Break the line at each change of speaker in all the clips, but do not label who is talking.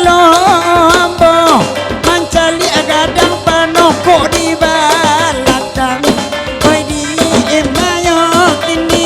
lombo mancali agadang panoko di balatang oi di emayo kini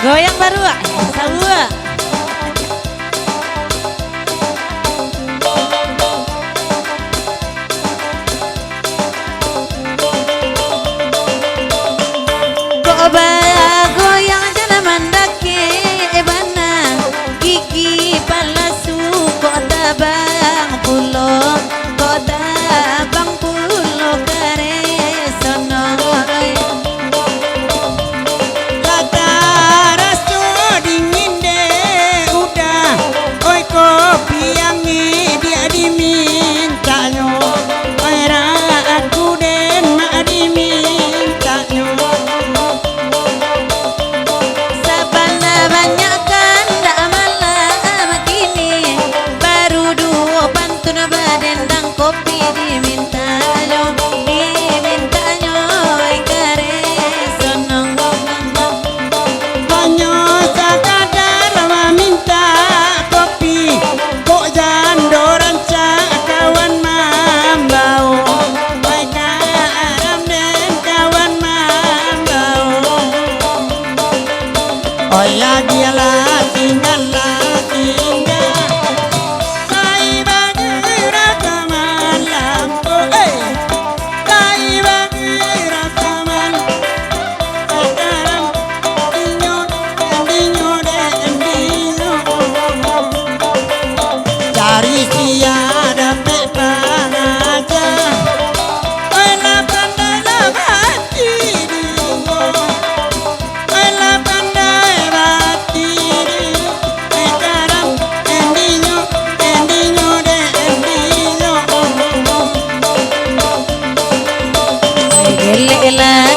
goyang baru sawa goyang jana mandake ebana gigi palasu kota bang pulo kare sono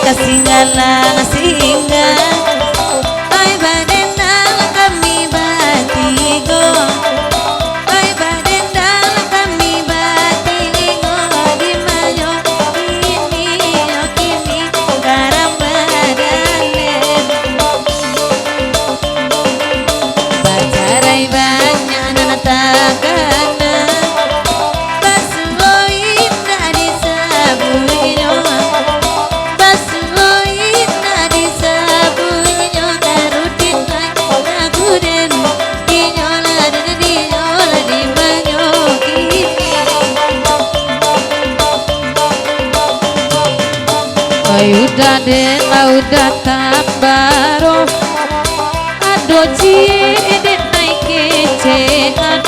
Kasinggalang singa ay badendang kami batigo ay badendang kami batigo di mayo kini karang badalen bacarai banyak nanatagana basuo indah disabuino dade lauda tabaro ado cide naik kecean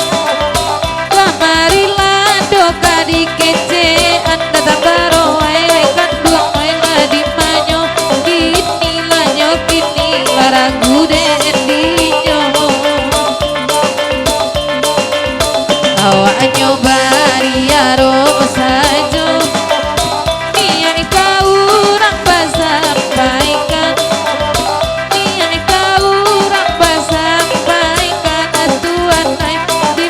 kamari lado kadi kecean tabaro wae kandung wae ladi manyo kini laragu dendinya awak nyoba riaro sajo nian kau orang sampaikan nian kau orang sampaikan atuan lain di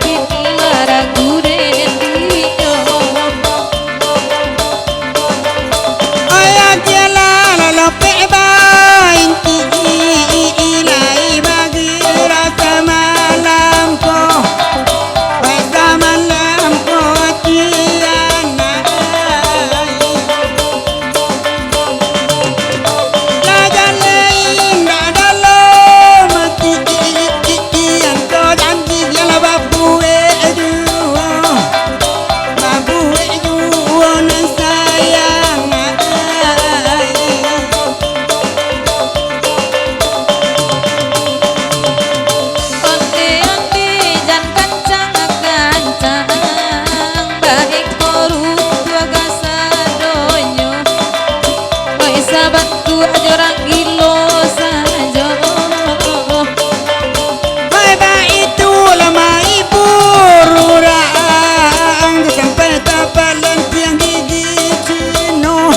kini laragu dendinya
ayat jalan lope bain ilai bagi rasa malamku rasa malamku ciana lajan lain dalam mati yang kau janji yang babu edu nan sayang
onde-onde jan kancang-kancang baik korup tua kasadonyo baik sahabatku aja orang gilo saja
Maba itu lama ibu rurang sampai tapalan tiang gigi cino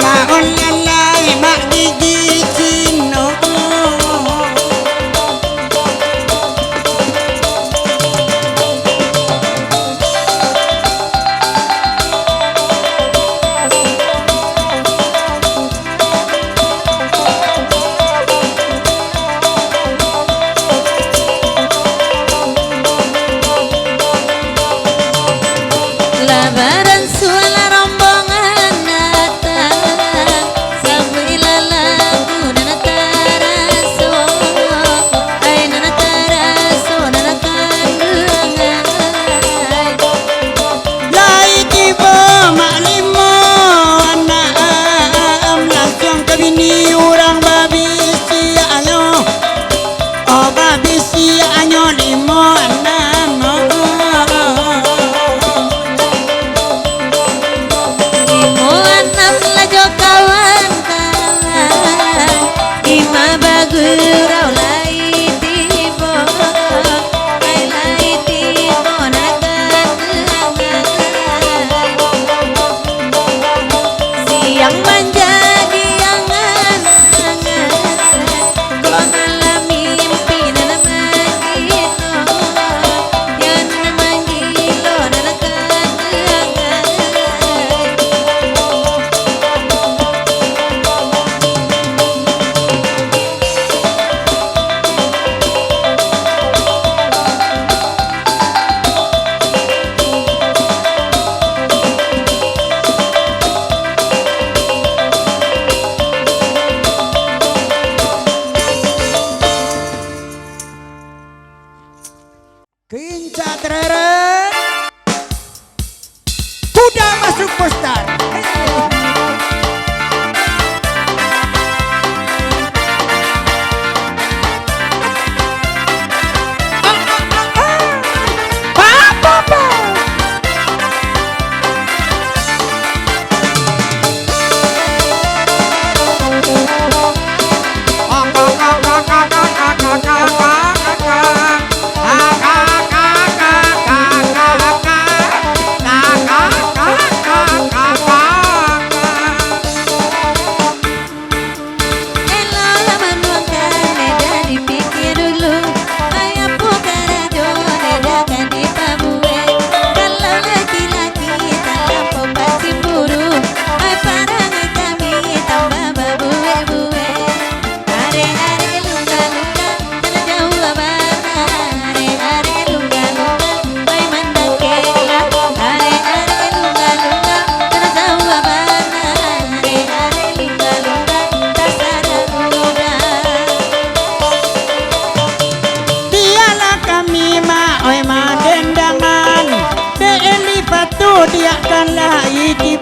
maon lalai mak gigi cino
labaran suara rombongan datang sambil lagu nana taraso ay nana taraso nana kandungan
lai tiba mak limo anak langsung ke bini orang babi si ayo oh babi si ayo limo anak
Imo anam lajo kawan-kawan Ima bagurau lai tibo Ai lai tibo nagan siang menjadi angan-angan Kau malam mimpi nana manggilo Ya nana manggilo nana kangen
Kinca tereret kuda masuk poster. Kakak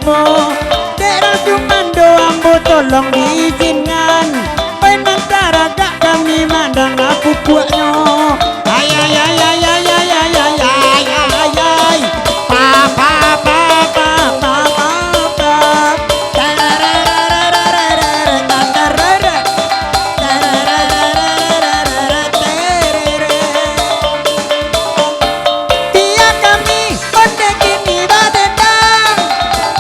ambo Daerah Sumando ambo tolong diizinkan Penantara gak kami mandang aku buatnya Ay ay ay ay ay ay ay ay ay ay ay Pa pa pa pa pa pa pa Tararararararara Tararara Tararararararara Terere Dia kami onde kini badendang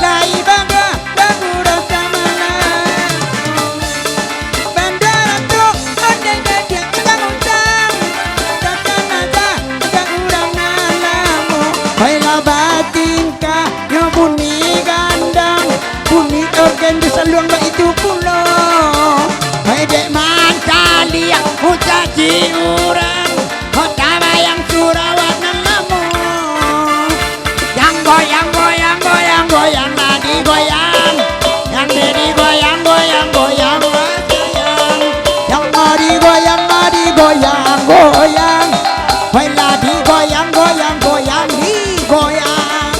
Lai bangga lagu rasa mana Bandara tu onde gede ulang utang Takkan aja ajak urang nalamu Baiklah batingkah yang bunyi gandang Bunyi organ di saluang bak itu pula Hai dek mantali yang ucaci urang Kota bayang Surawat namamu Yang goyang goyang goyang goyang lagi goyang Yang dedi goyang goyang goyang sayang Yang mari goyang goyang Baiklah di goyang goyang goyang di goyang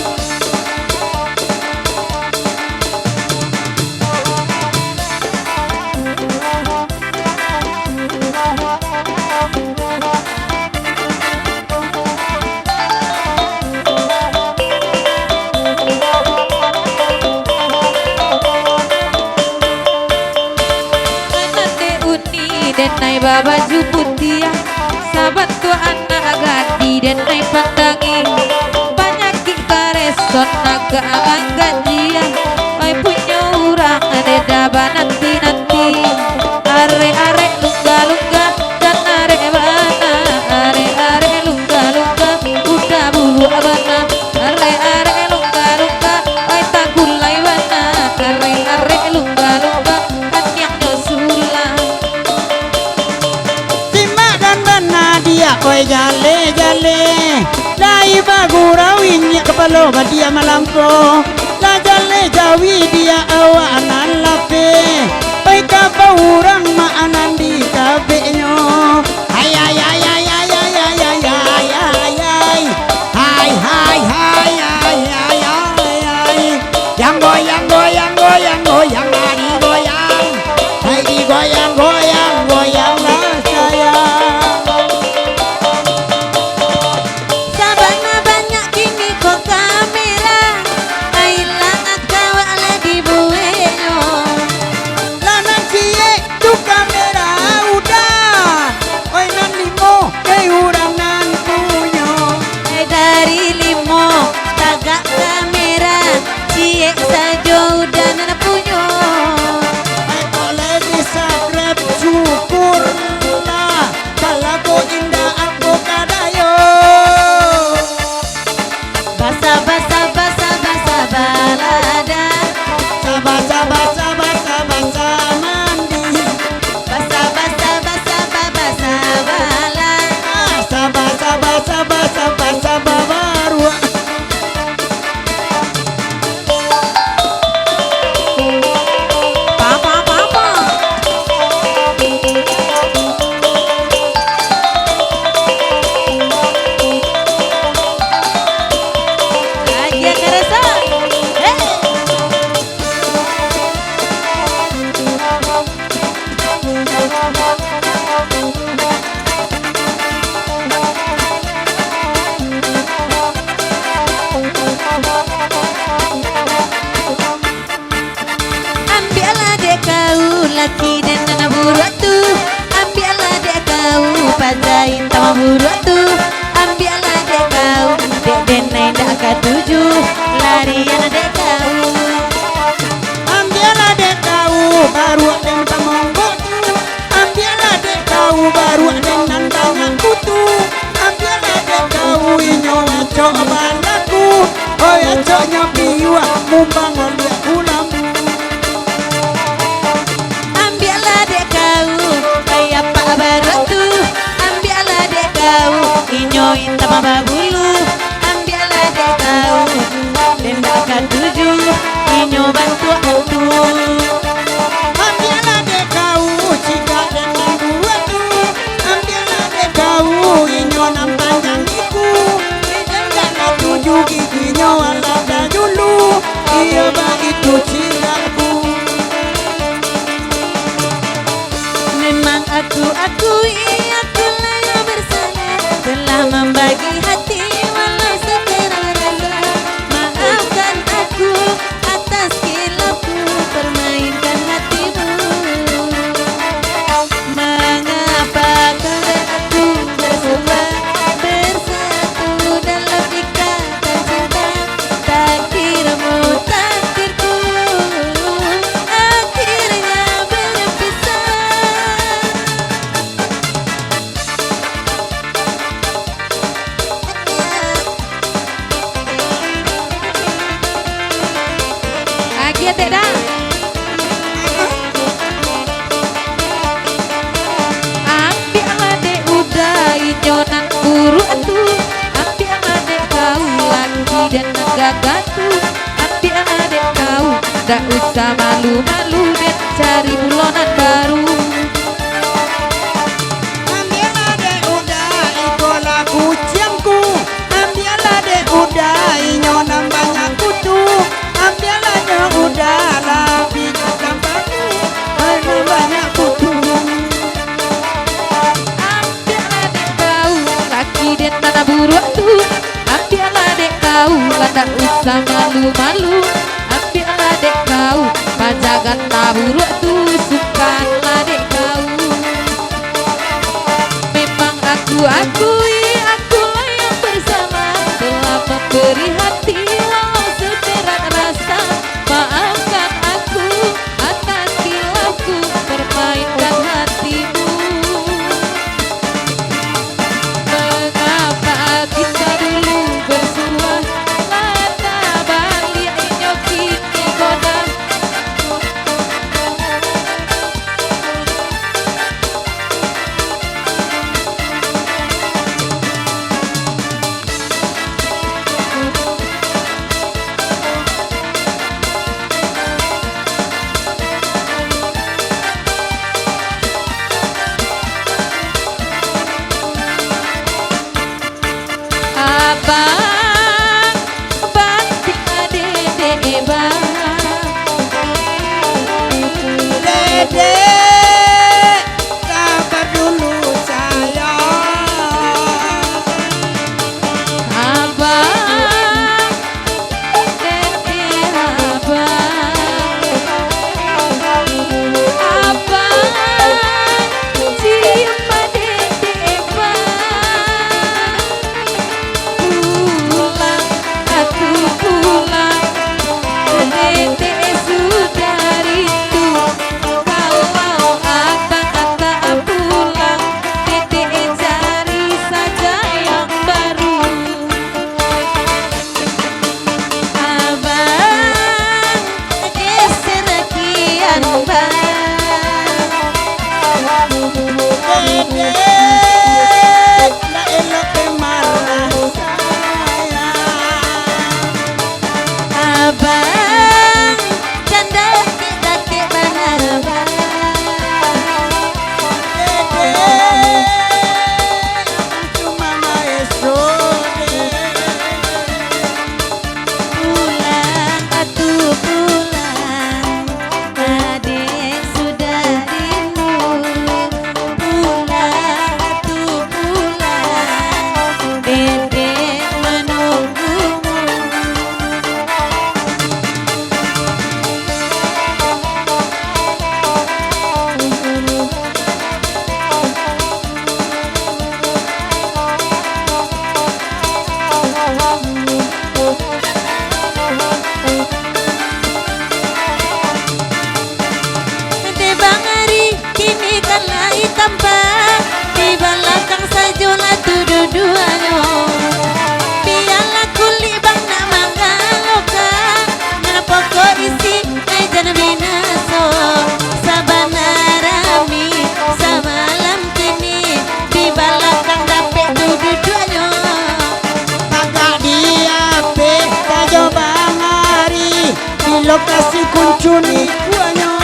Anande uni denai baba juputia sahabat tu anak gadi denai pandangi banyak kareson naga angkat dia ai punya orang ada daba nanti are lungga lungga dan are bana are lungga lungga udah bulu abana are lungga lungga ai tak gulai bana are lungga lungga kan yang nyusulah
Simak dan benar dia koi jale jale Lai bagurau inyak kepala badia malampo La jale jawi dia awanan lape Pai kapa urang maanan di kabenya Hai hai hai hai hai hai hai hai hai hai hai Hai hai hai hai hai hai hai Yang goyang goyang goyang goyang lari goyang Hai di goyang goyang goyang lah sayang
sabana banyak kini kok kamera ailang akawa lagi bueyo
Lanang cie tu kamera udah Oi nan limo kei urang nan punyo
dari limo tagak kamera cie saja udah nana punyo
Ai boleh di subscribe syukurlah Kalau kau indah aku kadayo
basa basa basa basa balada
Sabar sabar sabar sabar samandi
basa basa basa basa balada
Sabar sabar sabar sabar sabar baru
papa papa aja kerasa ambillah dek kau laki dan anak buruak tu ambillah dek kau pajain sama buruak tu ambillah dek kau dek denai dak katuju larian dek kau
Ambillah dek kau baru den pamonggo tu Ambillah dek kau baru den nandangan kutu Ambillah dek kau inyo cok balaku Oh ya cok nyopiwa mumbang olia ulam
ambillah dek kau kayak pak baru tu ambillah dek kau inyoin sama babulu ambillah dek kau dan dak katuju inyo bantu aku
Ambillah dek kau jika den dua tu Ambillah dek kau inyo nampanjang iku Ijen gak tuju giginya ala dulu Iya bagi
membagi hati walau sekarang rasa. Maafkan aku atas kilapku permainkan hatimu. Mengapa kau dan aku bersua bersatu dalam ikatan cinta? Takdirmu takdirku akhirnya berpisah. Agia tidak? Ambilah dek udah inyonan buru atu. Ambilah dek kau lagi dan gagatu. Ambilah dek kau tak usah malu-malu dan cari bulonan baru.
Ambillah dek udah ikola kucingku. Ambillah dek udah inyonan banyak kutu. Ambillah dek udah lebih gampangku karena banyak kutu.
Ambilah dek kau laki dan tanah buru tu. Ambilah dek kau tak usah malu-malu. Ambilah dek kau pajagan taburu tu. Sukalah dek kau. Memang aku akui akulah yang bersalah telah memberi hati walau seberat rasa. Maafkan aku atas kilafku permainkan hatimu. Mengapa kita dulu bersua lada balik nyoki goda. Abang batik adek bang.
Dede, sabar dulu sayang.
Abang dede abang. Abang cium dede bang. Pulang aku pulang. Dede sudah rindu. Kalau abang tak pulang, dede cari saja yang baru. Abang geser kian bang.
Dede, tak elok marah sayang.
Abang canda dake benar bang.
Dede, cuma maestro.
Pulang atu pulang, adek sudah rindu. Pulang atu pulang, dede menunggumu. Di bangari kini kalah tambah. Di belakang sajola tu dua-duanya. Piala kuli bang nak mangaloka. Nana pokok isi ay jana binaso. Sabana rami samalam kini. Di belakang dapet dua-duanya.
Kakak dia pe sajo bangari di lokasi kuncuni kuanya.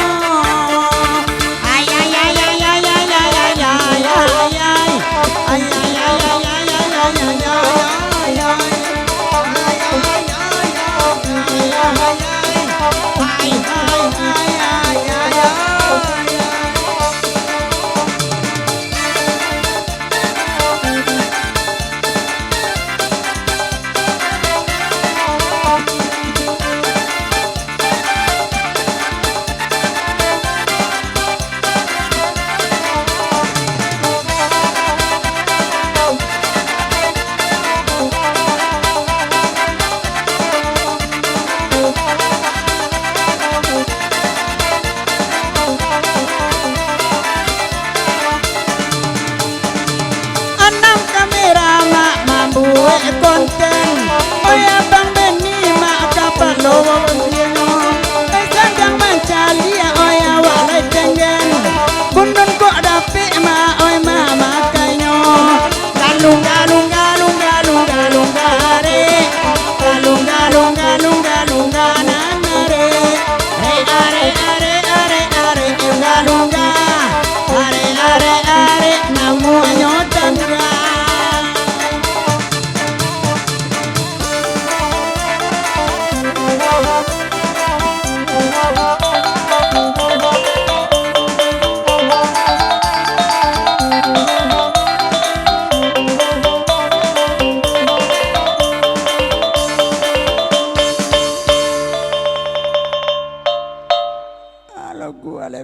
Ay ay ay ay ay ay ay ay ay ay ay. Ay ay ay ay ay ay ay ay ay ay.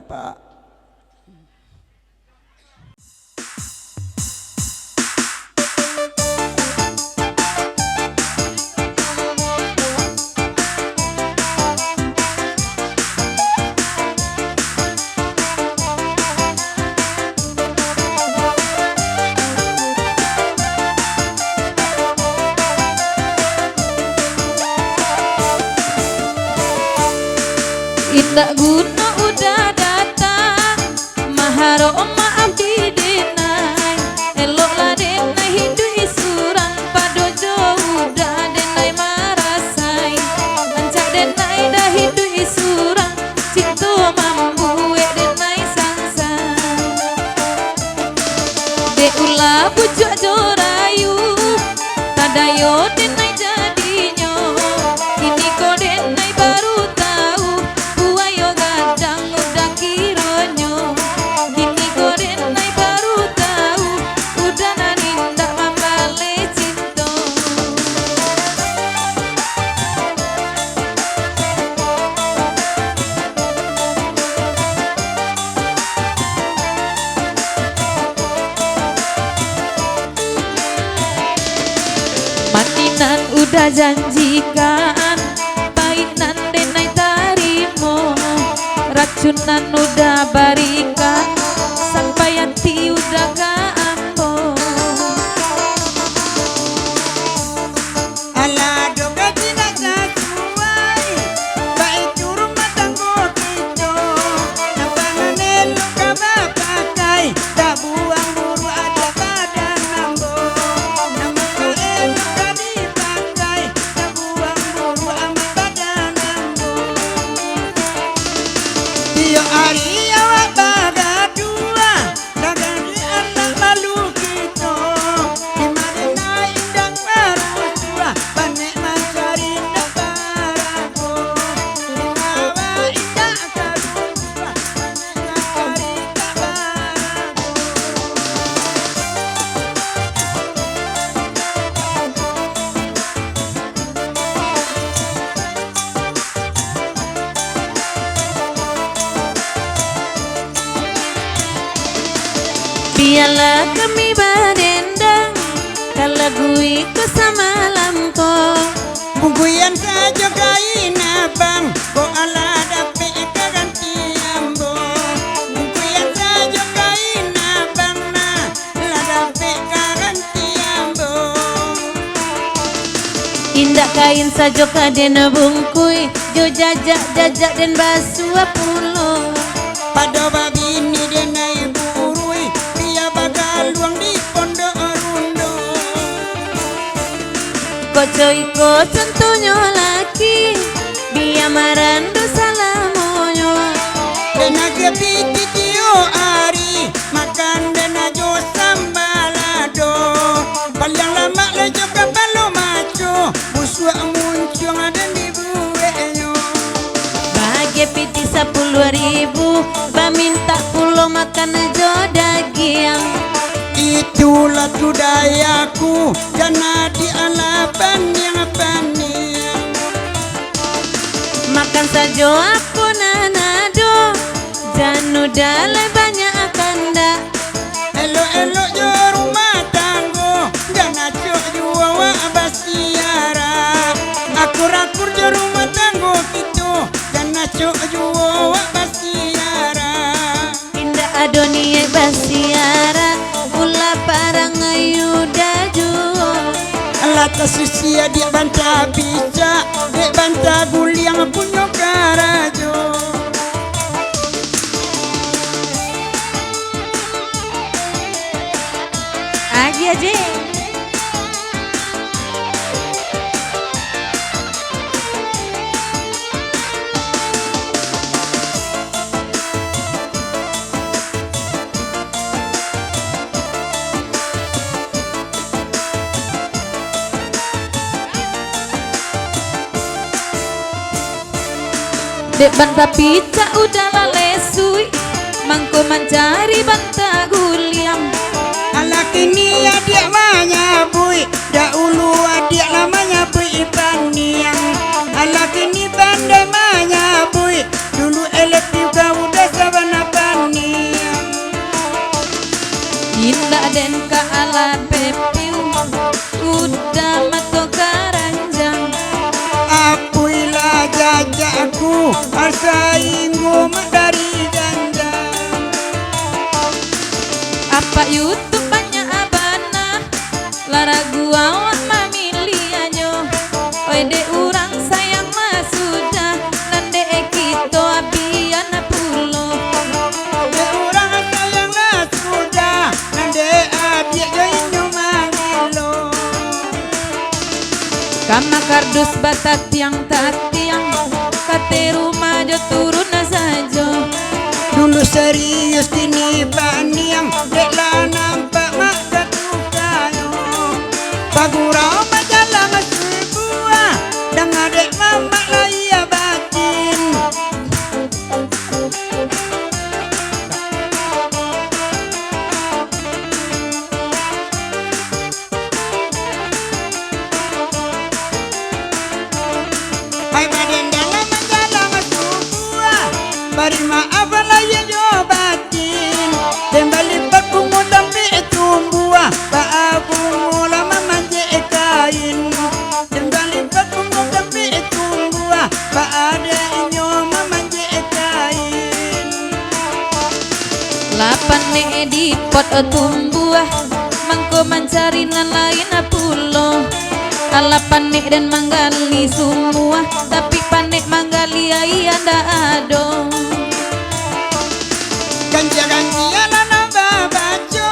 baik Pak.
Indah guna udah datang maharo maaf di denai elok lah denai hindu isuran padojo udah denai marasai ancak denai dah hindu isuran cintu mambu denai sangsa de ulah pucuk jorayu tadayo denai jadinya ini kok denai baru Maninan udah janjikan painan denai tarimo racunan udah barikan sampai hati udah kampo
Ala doga tidak sesuai baik rumah tanggo kita nampanan elok kaba pakai tak buang buru ada pada nambo nambo elok tadi pakai tak buang buru amat pada nambo tiap hari awak bagadua dagani anak malu kita di mana naik indang baru tua panek mencari nebaraku di bawah indah karu tua panek mencari
biarlah kami berdendang kalau gue ke sama lampau
bungkuyan saja kain abang kok ala dapet keganti ambo bungkuyan saja kain abang nah la dapet keganti ambo
indah kain sajo kadena bungkui jo jajak den basua pulo
pada babi ini denai burui dia bakal luang di pondok rundo
koco iko contohnya laki biar marando salamonyo
dena kepiti tio ari makan dena jo sambalado paling lama lejo kapalo maco busua muncung ada di buenyo
bahagia piti 10.000 minta pulau makan jo daging
itulah budayaku karena di alapan yang panik
makan saja aku nanado janu dalai banyak kanda
elo-elo jo rumah tanggo jangan cok jua wa basiara akur-akur jo rumah tanggo gitu jangan cok jua wa basiara
indah adonia basiara pula parang ayu daju
alata susia dia bantah bisa dia bantah guliang punya karajo
aja dek banta pica udah lalesui mangko mencari banta guliang
ala kini adik manya bui dahulu adik namanya bui paniang ala kini banda manya bui dulu elektrik kau udah sabana sainggu dari janda.
Apa YouTube banyak abana lara gua awak mamilianyo. Oi de urang sayang mah sudah nande kita abian pulo.
De urang sayang lah sudah nande abia joinyo mangilo.
Kama kardus batat tiang tatiang kate rumah jo turun saja.
Dulu serius kini paniang dek lah nampak mak kayo. Pagurau majalah sebuah dan adek mama lah ia batin. Hai baden dalam majalah sebuah bari maaf lah ya jo batin. Dan balik pakungu dambi tumbuah ba abungu lama manje kain. Dan balik pakungu dambi tumbuah ba ada inyo mamanje kain.
Lapan ne di pot tumbuah mangko mencari nan lain pulo. Alapan nek dan manggali semua tapi panek manggali ai anda ado.
Ganjar-ganjar lah nambah baco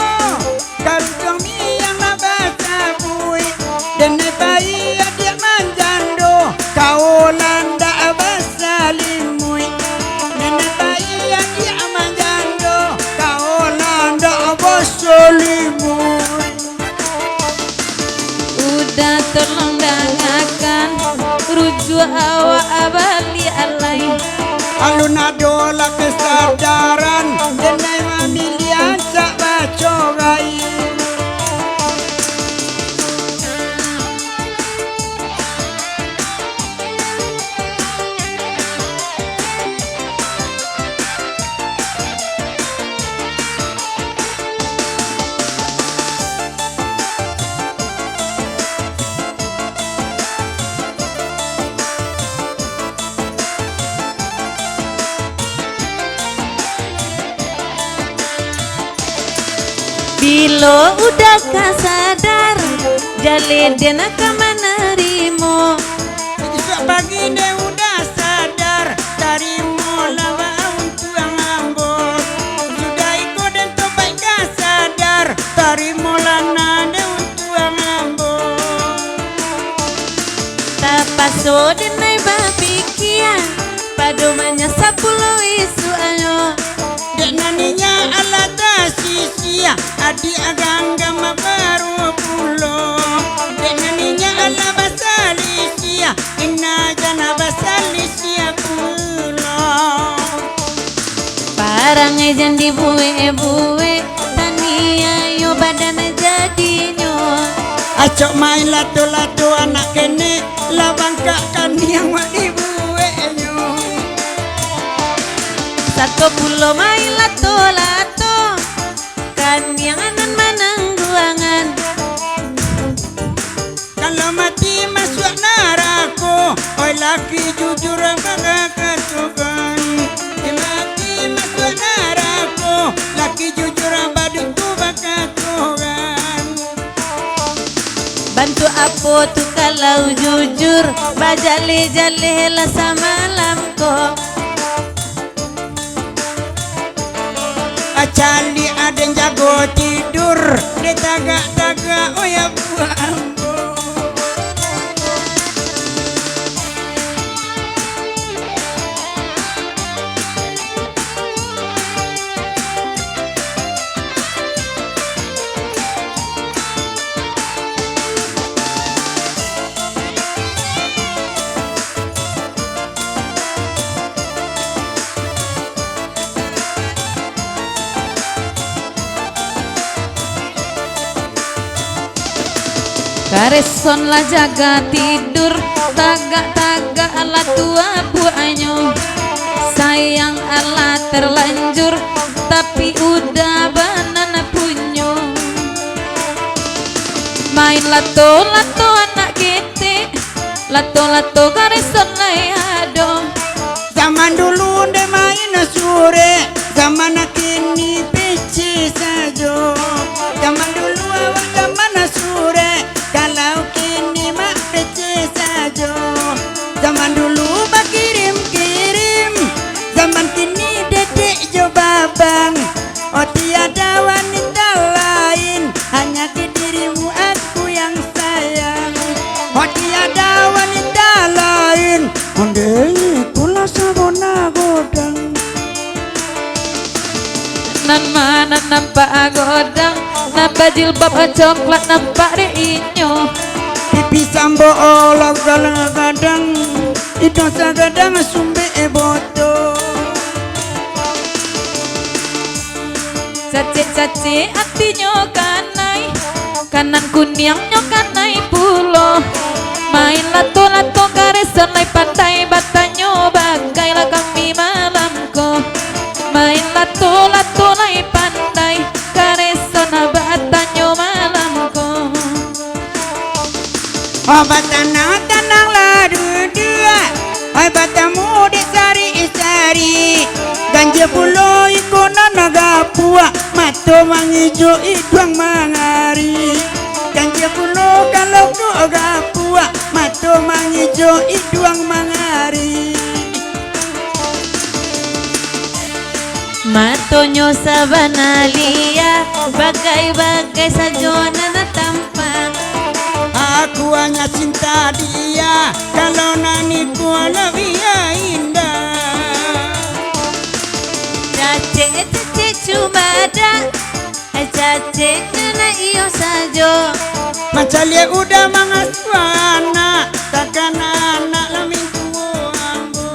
karutong miyang nambah sabui. Dan bayi adik manjando kaulan dak basalimui. Nenek bayi adik manjando kaulan dak basalimui.
Udah tolong dangakan rujuk awak abali alai.
Alun adola kesadaran denai mamilian sak bacorai.
Bilo udah kasadar jale dena kamanarimo.
Besok pagi dia udah sadar dari mula untuk ngambut. Sudah ikut dan tobat gak sadar dari mula nade untuk ngambut.
Tapaso denai babikian padomanya 10 isu ayo.
Dek naninya ala tasisia adik agangga baru pulo. Dek naninya ala basalisia inna jana basalisia pulo.
Parang ejan dibuwe-buwe tania yo badan jadinyo.
Acok main lato-lato anak kene labangkakan yang mak dibuenyo.
10 main lato-lato kan yang anan manang ruangan.
Kalau mati masuk neraka, oi laki jujur bakal kasukan. Mati masuk neraka, laki jujur badut tu bakal kasukan.
Bantu apa tu kalau jujur bajale-jale lah samalam ko.
Acali ada yang jago tidur, dia tagak-tagak oh ya buah ambo.
Kareson lah jaga tidur tagak-tagak ala tua buahnya. Sayang ala terlanjur tapi udah banana punyo. Main lato-lato anak kita, lato-lato kareson lah ado.
Zaman dulu
nampak godang, nampak jilbab coklat, nampak dek inyo.
Pipi sambo olah kadang-kadang itu kadang sumbe boto.
Cace-cace artinya kanai, kanan kuning nyo kanai pulo. Main lato-lato kareson lai pantai batanyo bagai lakang mi malamko. Main lato-lato lai pantai kareson batanyo malamko.
Oh batanang-tanang ladu dua, ay batamu di sari-sari. Ganja pulo ikona naga pua, mato mangijo idwang mangari. Ganja pulo kalau doga pua, mato mangijo idwang mangari.
Matonyo sabanalia, bagai-bagai sajona na tampang.
Aku hanya cinta dia, kalau naniku lebih indah.
Cace cuma ada, cace nana iyo sajo.
Macalia udah mangasuana, takkan anak lamin tuo ambo.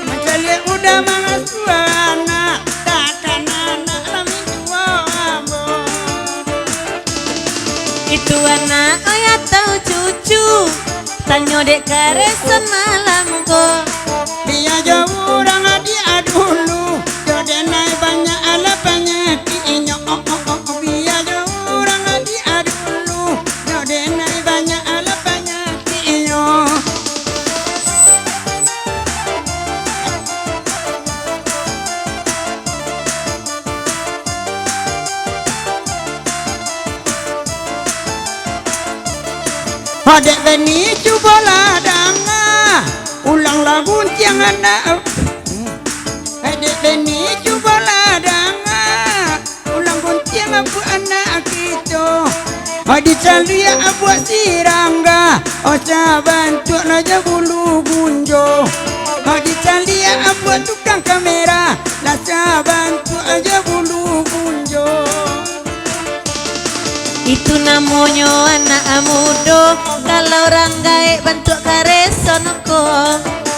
Macalia udah mangasuana, takkan anak lamin tuo ambo.
Itu anak ayah tahu cucu, tanyo dek kareson malamko.
Dia jauh orang dia dulu, jodenai banyak ala penyakinya. Dia jauh orang dia dulu, jodenai banyak ala penyakinya. Adek beni coba ladanga, ulang lagu tiang anak. Adek beni coba ladanga, ulang kuntiang abu anak kita. Adi calia abu sirangga, oca bantu naja bulu gunjo. Adi calia abu tukang kamera, laca bantu aja bulu gunjo.
Itu namanya anak muda, kalau orang gaek bentuk kareson ko.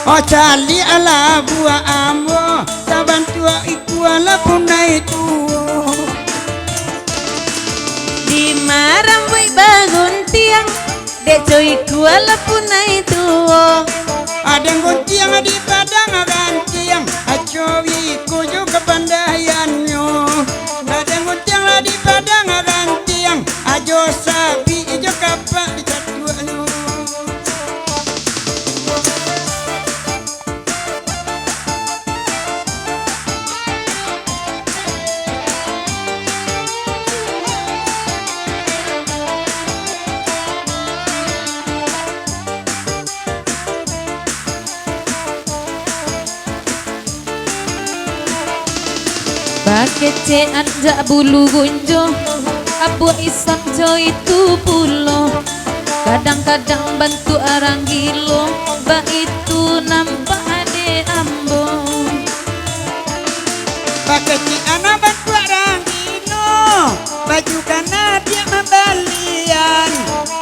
Oh cali ala buah ambo, saban tua iku ala punai tuo.
Di marambui bangun tiang, dek coy kuala punai tuo.
Ada gontiang di padang gantiang, acowi iku juga pandayannya. Ada gontiang di padang gantiang, ajo sapi ijo kapak di catuannya.
Bakece anja bulu gunjo, abu isam jo itu pulo. Kadang-kadang bantu arang gilo, ba itu nampak ade ambo.
Pakai si anak bantu orang ino, baju karena dia membalian.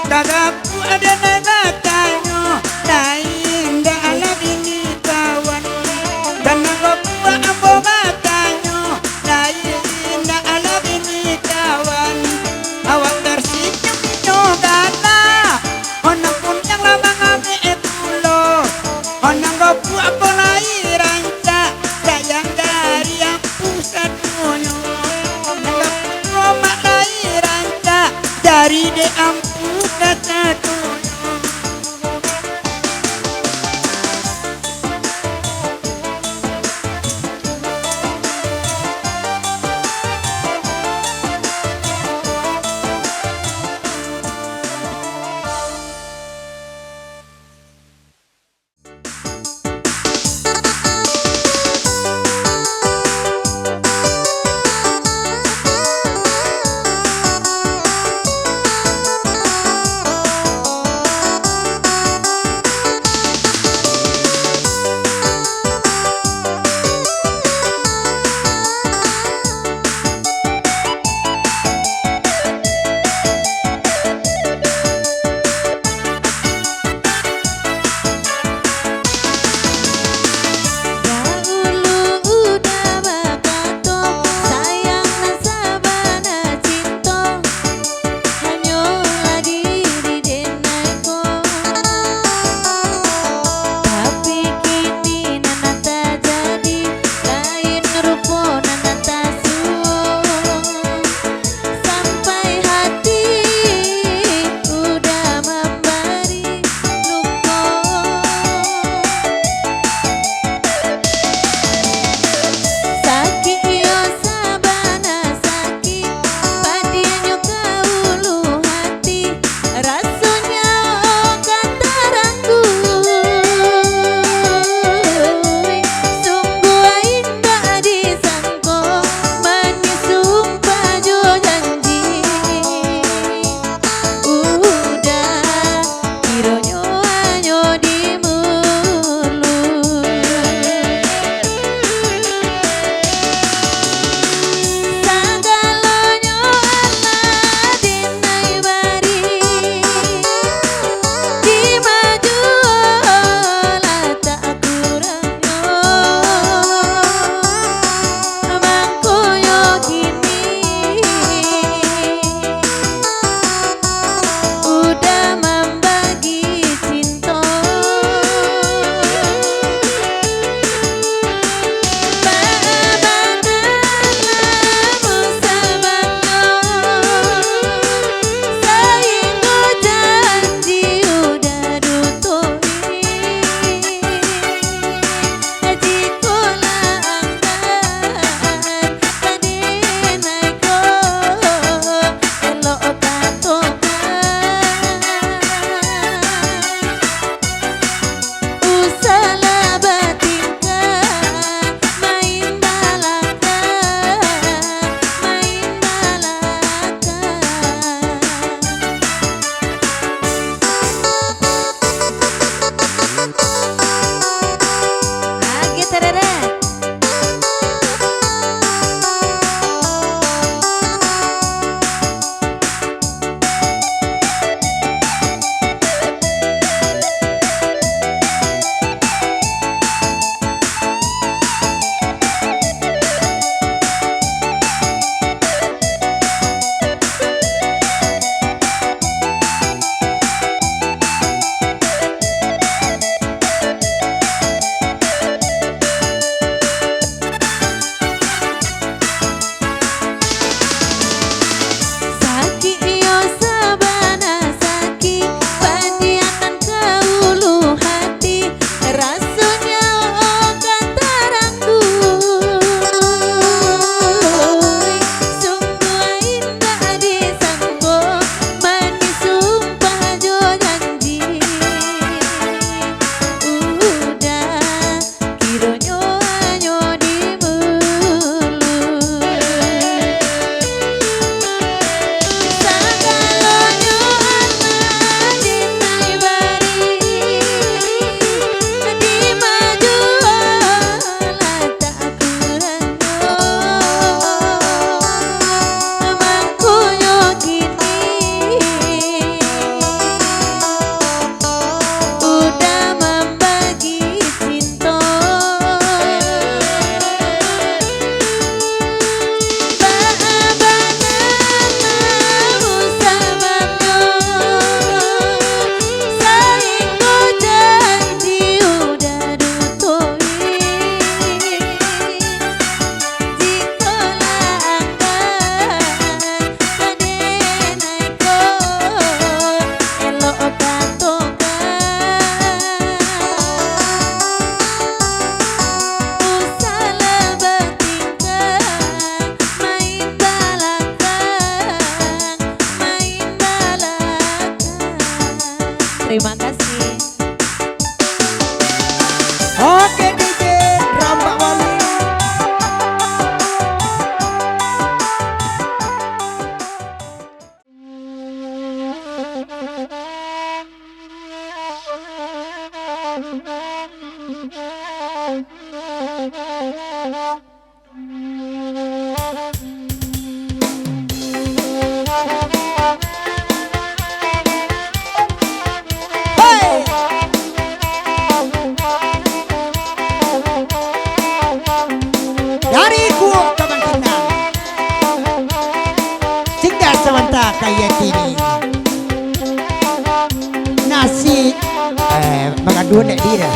Kagapu ada nagatanya, lain dah ala bini kawan. Karena gapua ambo batanya, lain dah ala bini kawan. Awak tersikap ino gana, onang pun yang lama ngame pulo. Onang gapua ambo lahiran tak, sayang dari yang pusat mono. Onang gapua mak lahiran tak, dari de ampu kata tuyo.
Terima kasih.
Oke DJ Rambak Wali. Dariku kebangkitan singgah sementara kaya tini nasi makan dua nek dia.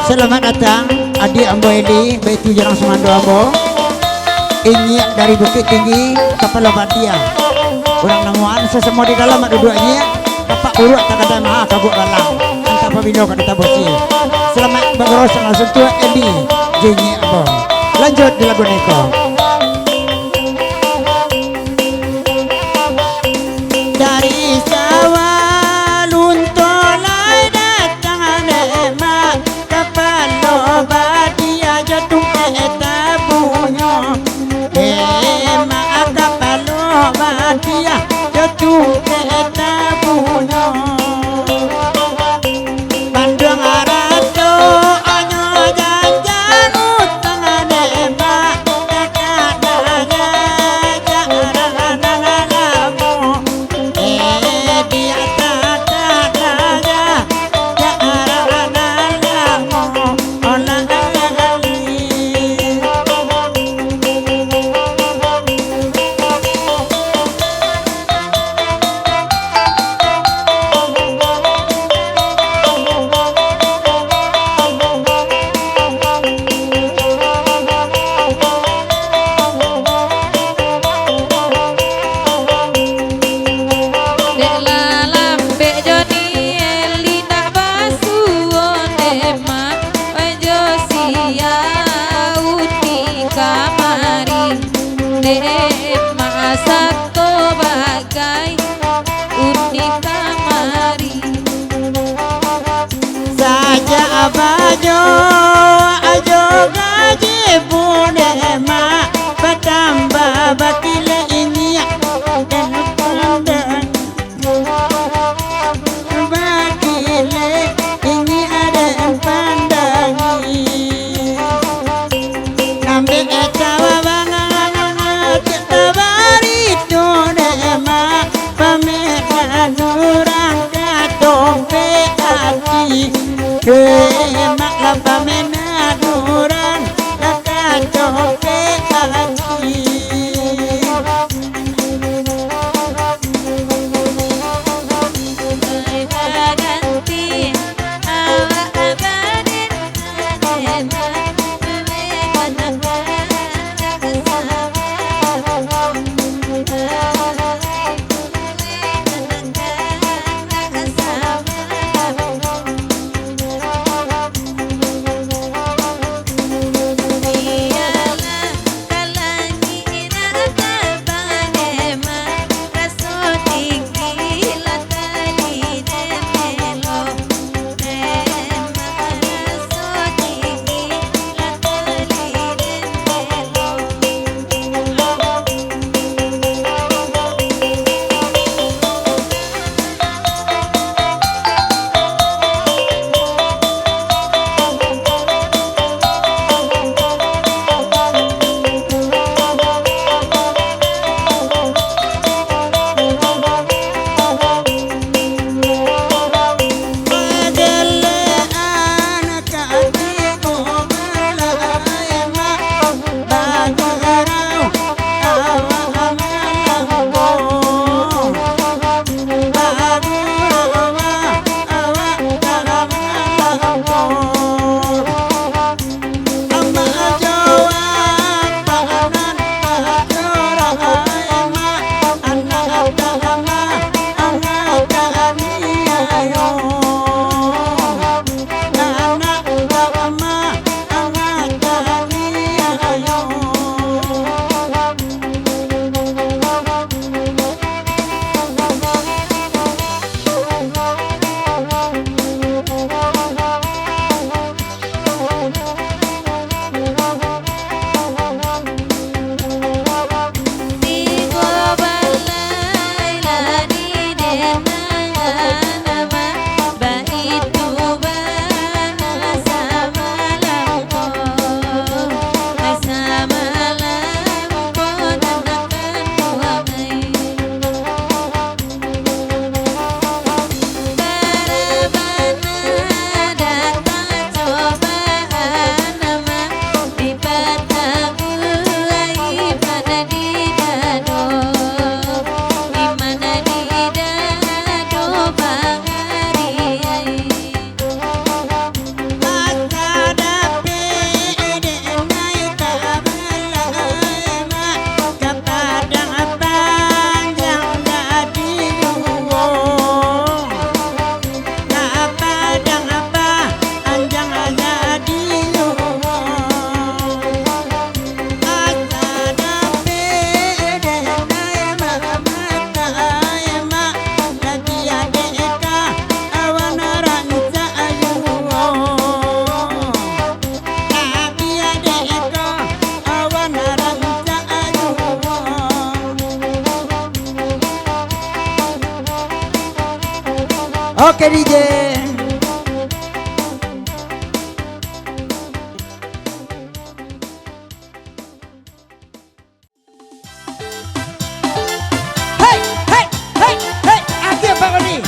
Selamat datang adik Ambo Eli, Baitu Jarang Semando Ambo. Ini dari Bukit Tinggi, Kepala Batia. Orang namuan sesemua di dalam ada duanya. Kapak urut tak ada maha kabuk dalam. Antara pabino kata bosi. Selamat bergeros langsung tua Eli, Jenyi Ambo. Lanjut di lagu Neko. Dari sawah luntolai datang emak Kepala Batia jatuh eta bunyo emak Kepala Batia jatuh eta bunyo Bandung Arato anyo janjan utang emak kakak Abajo ajo gaji bune ma patamba bakile ini dan pandang bakile ini ada pandangi nambe etawa bangangan ketabari tune ma pameran orang katompe hati Kemak lapa mena duran Laka cope hati
ganti awak abadin emak
Oke DJ. Hei, hei, hei, hei, Aki apa kau nih?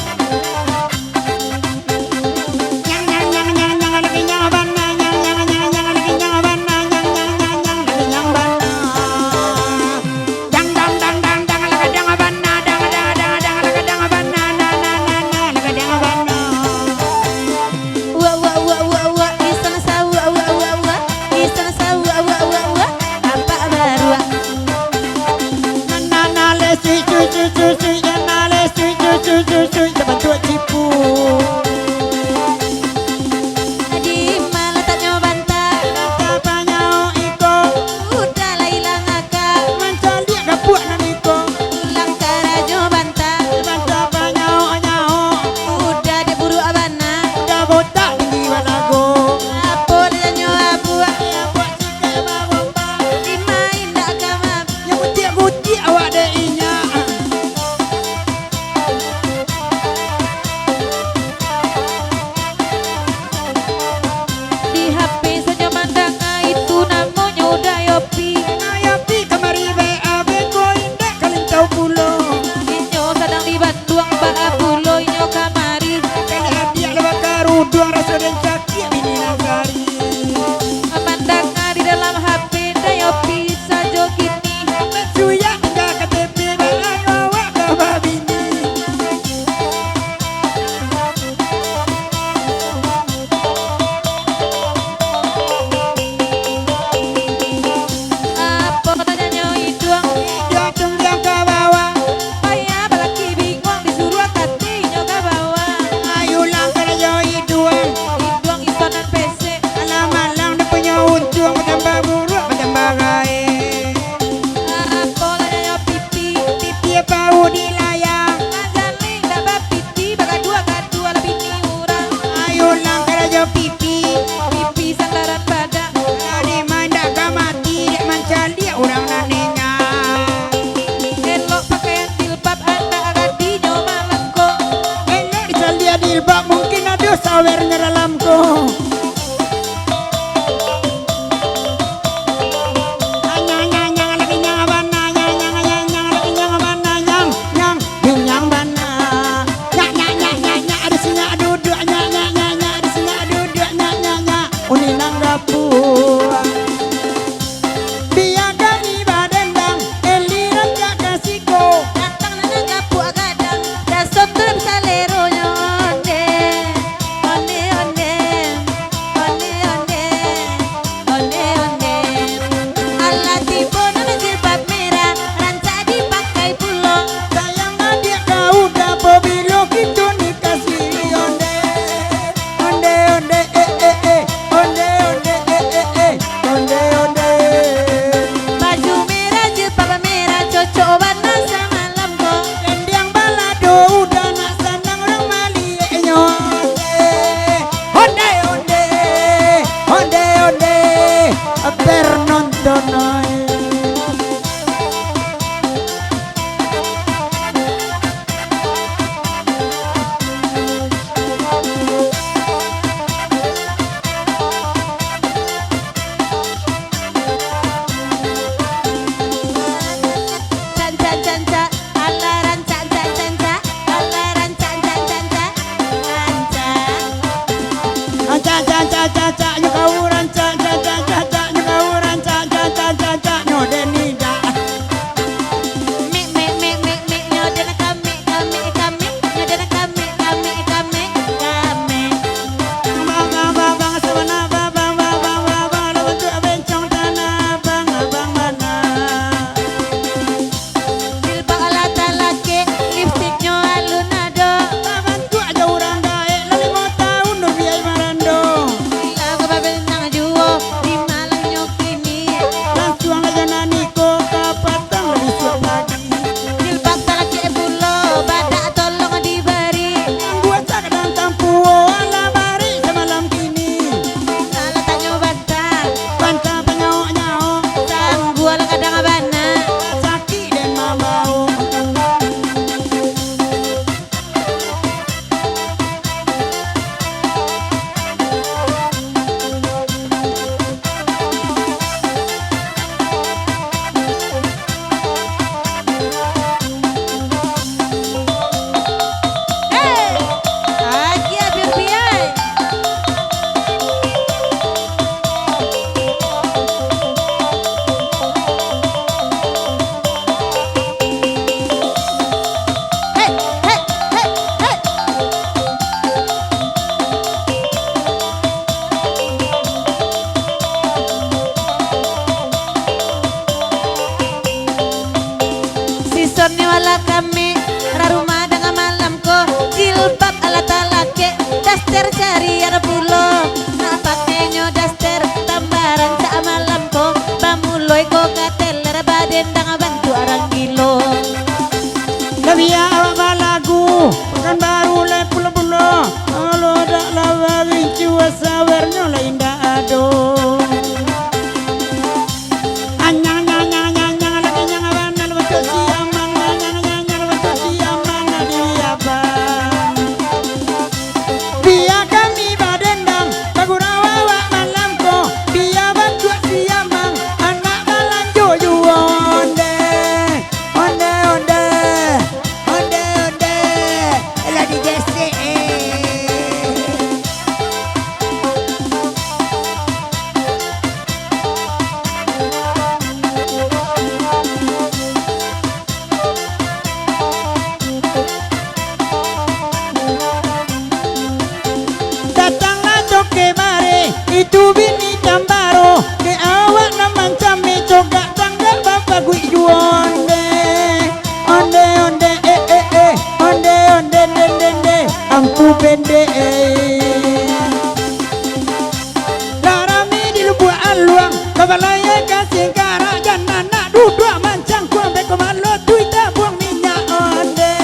Kabalaya kasih kara dan anak duduk mancang kuang beko malo tuita buang minyak onde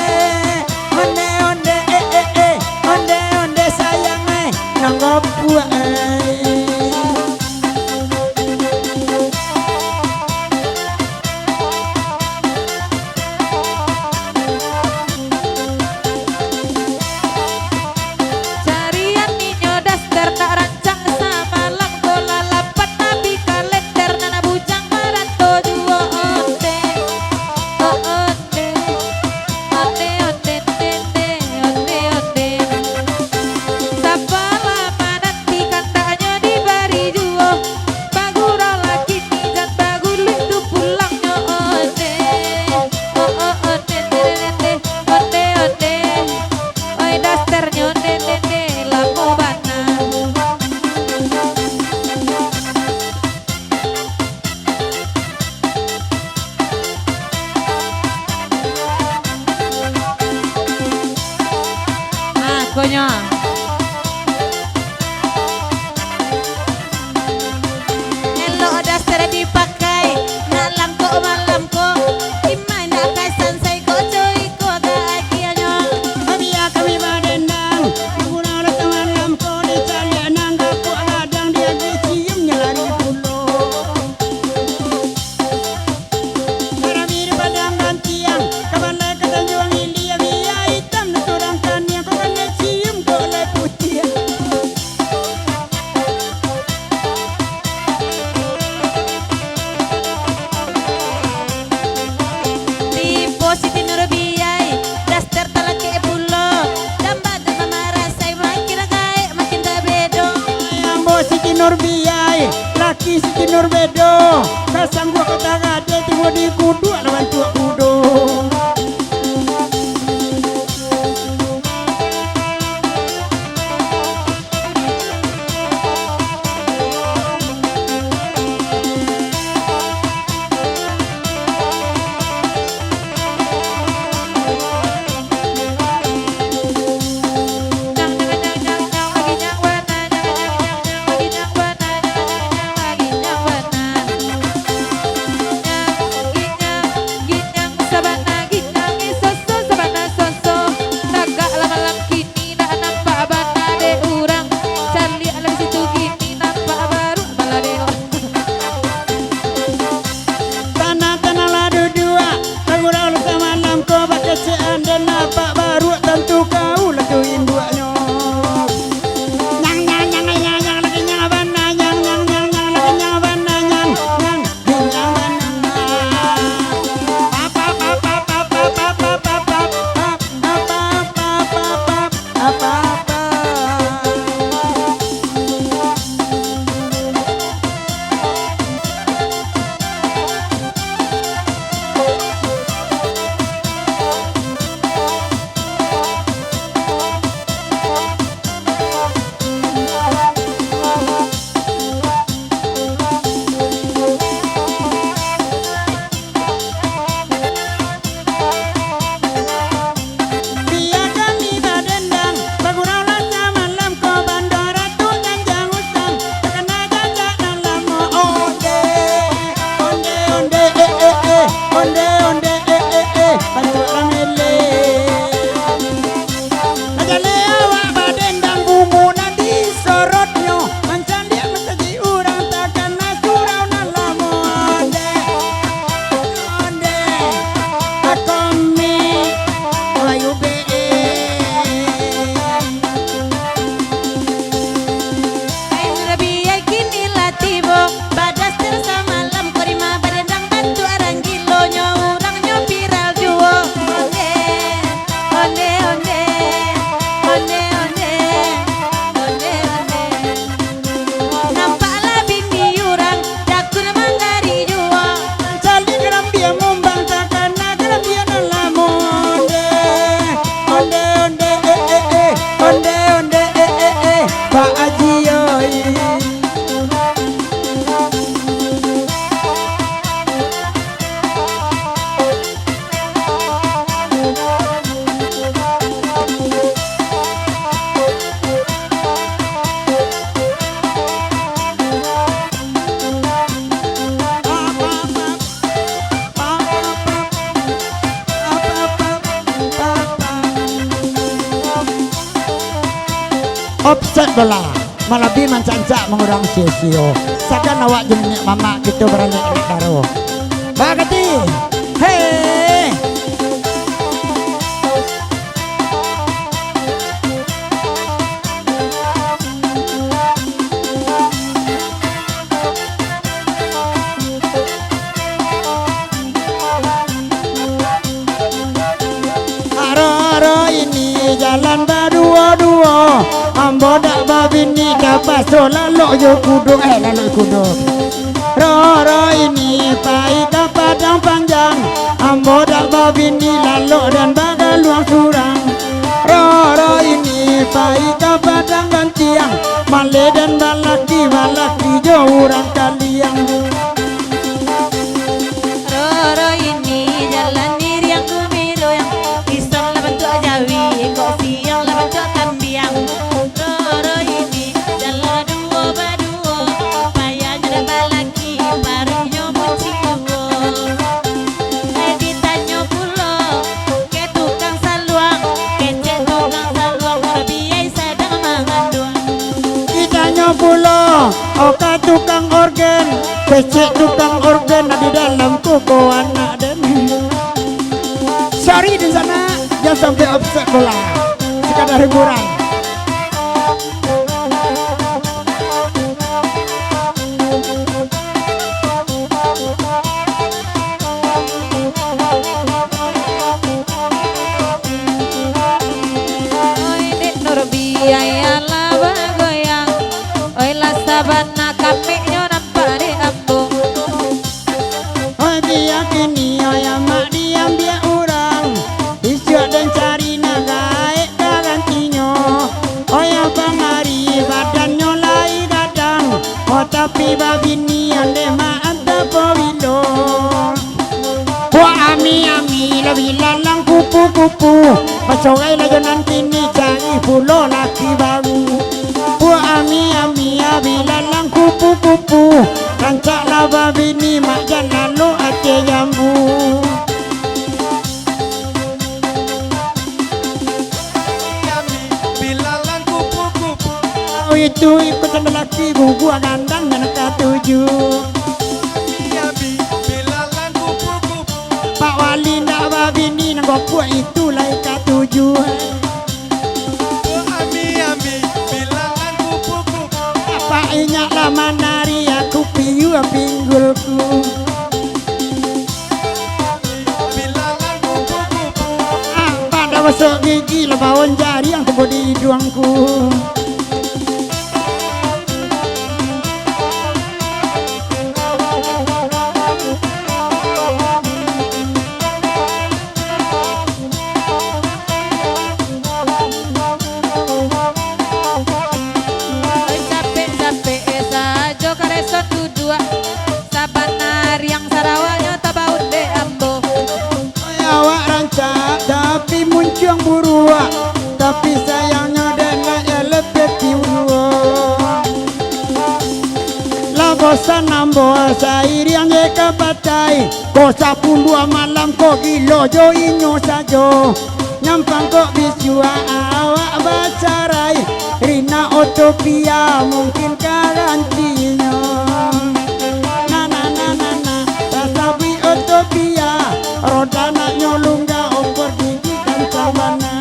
onde onde onde onde sayang nanggap buah
Carian ninyo daster tak rancang sama lang bola lapat nabi kalender nana bujang maranto juo onde oh onde onde onde onde onde sapala mananti kandanya di bari juo bagura lagi nijat bagulik tu pulangnya onde oh onde onde onde onde oi dasternya onde onde lamu bana akonya elok daster dipakai malam kok imai nak kaisan sai ko coy ko bahagianya
Abia kami badendang guna teman lamko di cari nangga ko ladang dia diciumnya lari pulau Karabir padang dan tiang kabalai kata juang ilia biya hitam naturangkan yang kau kena cium golai putih
di posisi nurbiai daster talake bulo damba damba marasai makin gae makin da bedo
yang bos Siti Nurbiai laki Siti Nurbedo kasang gua kata gade tiba di kudu lawan tua kudu
nyang nyang nyang nyang lagi nyang wana nyang nyang nyang lagi nyang wana nyang lagi nyang wana nyang ginyang ginyang sabana
bola malabi mancanca mengurang sio-sio sakan awak jenik mama gitu berani baru bagati hei jalan berdua-dua ambo dak babini dapat so lalu yo kudung lalu kudung roro ini pai ke padang panjang ambo dak babini lalu dan bagal luang surang roro ini pai ke padang gantiang male dan balaki jo urang kaliang
Roro ini jalan yang kumiro yang iseng lah bentuk jawi kok siang lah bentuk tambiang Roro ini jalan dua berdua payahnya dapat lagi barunya munciwo ditanya pula ke tukang saluang kecek tukang saluang biaya sedang mengandung
ditanya pula oka tukang organ becek tukang organ di dalam kuku anak dan sorry di sana jangan sampai upset bola sekadar hiburan
oi dek nur biaya lah bagoyang oi lah sabana kapeknya nampak di ambung
oi dia kini oi mak diam dia orang isyak dan cari nagai garantinya oi abang hari badannya lai gadang oh tapi babini ande mak anta powilo wah ami lebih lalang kupu-kupu pacogai lajo nanti ni cari pulo laki baru wah ami abi lalang kupu-kupu rancak laba bini mak jalan lo ate jambu
bilalang kupu-kupu
oh itu ikutan laki gua gandang dan ketujuh
bilalang kupu-kupu
Pak Wali ndak babini nang gopua itu lai ketujuh
ami bilalang kupu-kupu
apa inyak lama nari aku piu pinggulku
bilalang kupu-kupu
pada masuk gigi lebawon jari yang tunggu di hidungku
oi capek-capek sajo kareson dua sabanar yang sarawaknya tabaut de ambo
awak rancak tapi muncung burua tapi sayangnya dengan lebih tiwa la bosan nambo sair yang ke batai ko sapun dua malam ko gilo jo inyo sajo nyampang kok bisua awak bacarai rina utopia mungkin garantinya na tasabi utopia roda nak nyolungga opor gigi kan sabana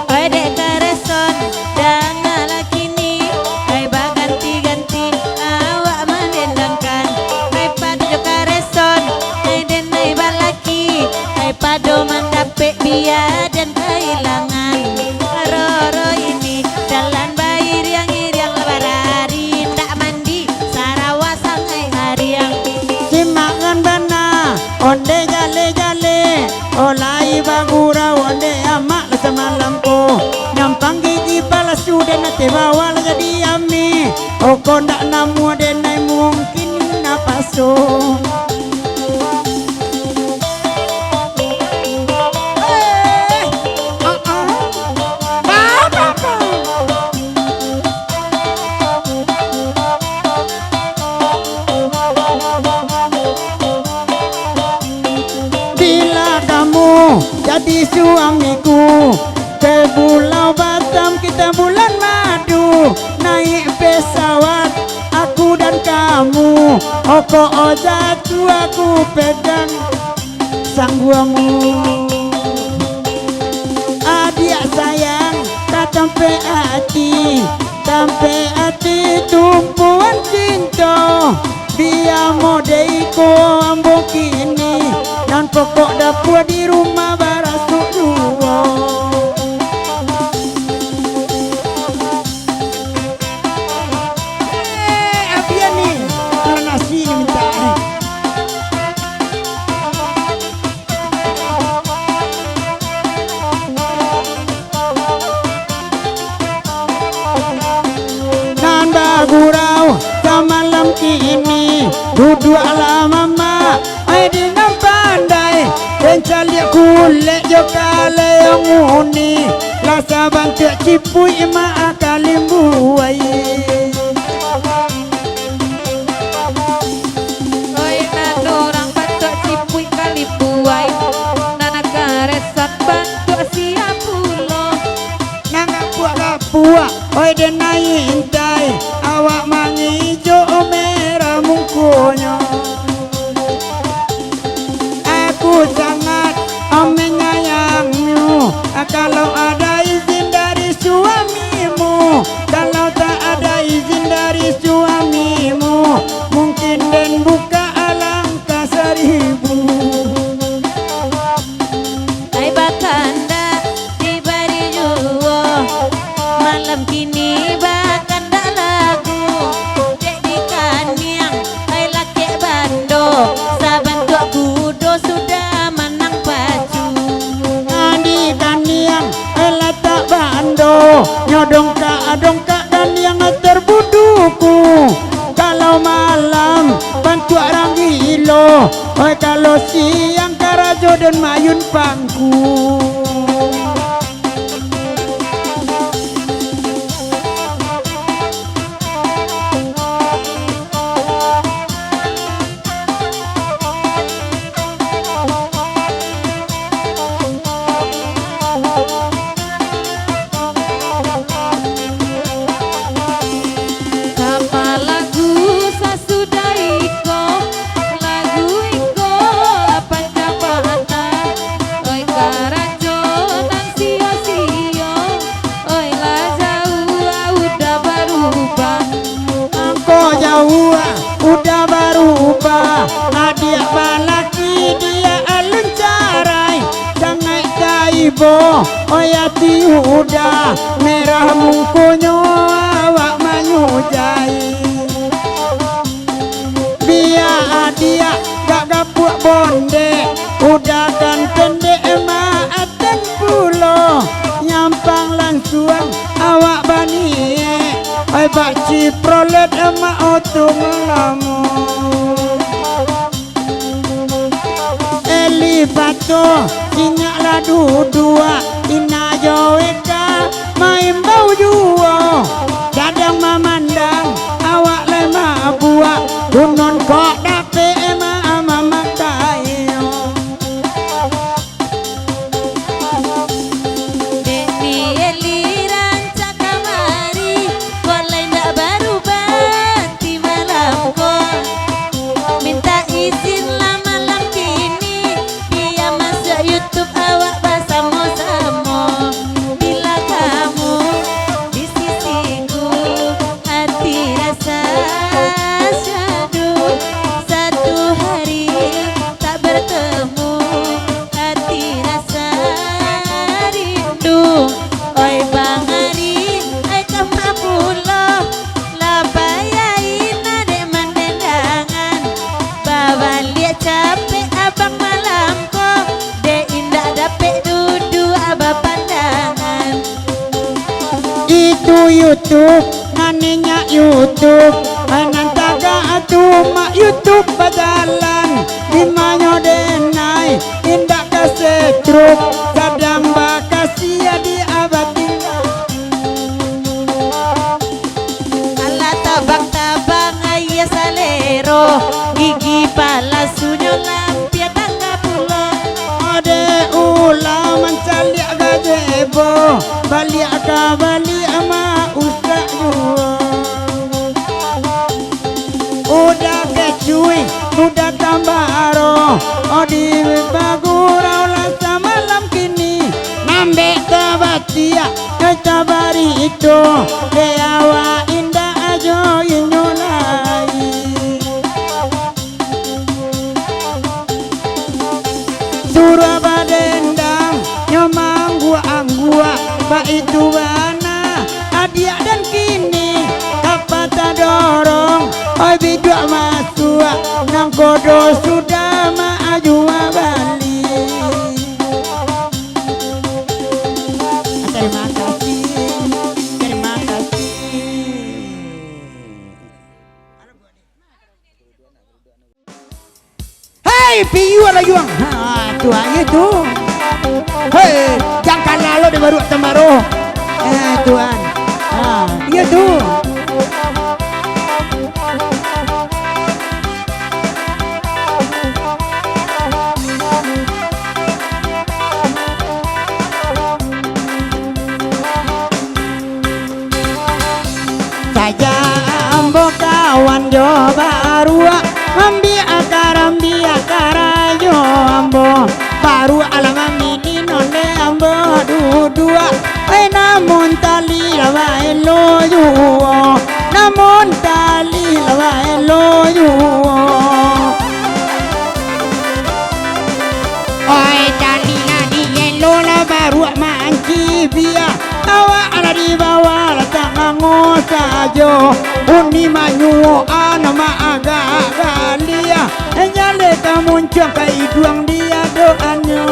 oi dek kareson jangan lagi ni oi baganti-ganti awak mendendangkan oi padu kareson oi denai balaki oi padu mandapek biar dan kehilangan Roro ini jalan bayi riang-riang lebarari ndak mandi Sarawak sangai hariang
simakan bana onde jale-jale olai bagura onde amak semalam ko nyampang gigi balas sudah nate bawal jadi ami oko ndak namu denai mungkin napaso jadi suamiku. Ke Pulau Batam kita bulan madu, naik pesawat aku dan kamu. Oko jatuh aku pegang sang guamu. Adik sayang tak sampai hati tumpuan cinta. Dia modeiko ambo kini, dan pokok dapur di rumah barasuk dua. Abian nih, kalau nasi ini minta nih. Nanda gurau malam kini duduk ala mama ai dengan pandai dan calik kulit jo kale yang uni lasa bantu cipui ma akali buai.
Oi nando orang batok cipui kali buai, nana karesan bantu siap pulo.
Nanga puak oi denai intai awak mangijo merah mungkunya. Aku sangat menyayangmu kalau ada izin dari suamimu. Kalau tak ada izin dari suamimu, mungkin dan buka alangkah seribu.
Hai bakanda di bari juwo, malam kini bakanda lagu. Dek di kaniang, hai laki bando, saban tua kudo sudah menang pacu.
Andi dan yang letak bando, nyodongkak dan yang terbuduku. Kalau malam bantu orang gilo, kalau siang karajo dan mayun pangku.
Sama lagu sasudah iko, lagu iko panjang bahana. Oi karajo nang sio-sio, oi lah jauh udah berubah.
Engkau jauh udah berubah. Adik balaki dia alun carai, sangat kaibo oyati udah merah mungkunyo awak manyujai. Biar dia gak gapuk bonde, udah kan pendek maaten pulo. Nyampang langsung awak bani, oi bak ciprolet emak otu melamu. Elipato sinyak ladu dua, ina joeka main bau juo. Dadang memandang awak lemah buah, dunon kok dape emak mama kayo.
Deni eli rancak kamari, boleh ndak berubah di malamku. Minta izin lah malam kini, dia masuk YouTube awak bersama-sama. Bila kamu di sisiku, hati rasa syadu. Satu hari tak bertemu, hati rasa rindu. Oi bang Ari, ai kemah pulo, lapayain adek mendendangan. Bawa liat capek abang malamku, dek indah dapet duduk abah pandangan.
Itu YouTube, naninya YouTube. Nantaga atu mak YouTube badalan. Dimanyo denai, indak kasetruk. Kadang bakasia di abad tinggal.
Ala tabang-tabang ayah salero, gigi pala sunyo lampia tangga pulo.
Ode ulama udah tambah di bagurau lasa malam kini nambe tabatia tabari itu dewa indah ajo inyolai suraba dendang nyomang gua anggua ba itu bana adia dan kini kapata dorong oi bidua masua nang kodo sudah maju bali. Terima kasih, terima kasih. Hei, piyu ada juang. Tuan itu. Hei, jangan lalu di baru tembaro. Tuan. Iya tuh. Saja ambo kawan jo baru ambi akara jo ambo baru alamami di nonde ambo dua namun tali lawa elo yo namun tali lawa elo yo oi tali la di elo la baru manci bia awa ala di bawah la tangango sajo uni manyu anama aga galia nyale kamuncong kai duang dia doanyo.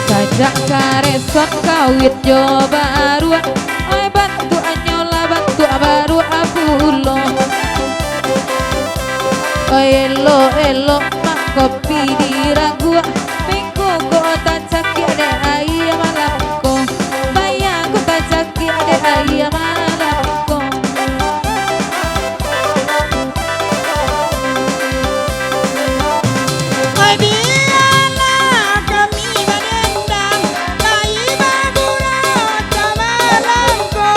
Sajak karesot kawit jo baru oi bantu anyola bantu baru apulo oi elo mak kopi diragua minggu ko tacaki ade ayam malako bayang ko tacaki ade ayam malako
Oi biala kami badendang kai bagurau tamalangko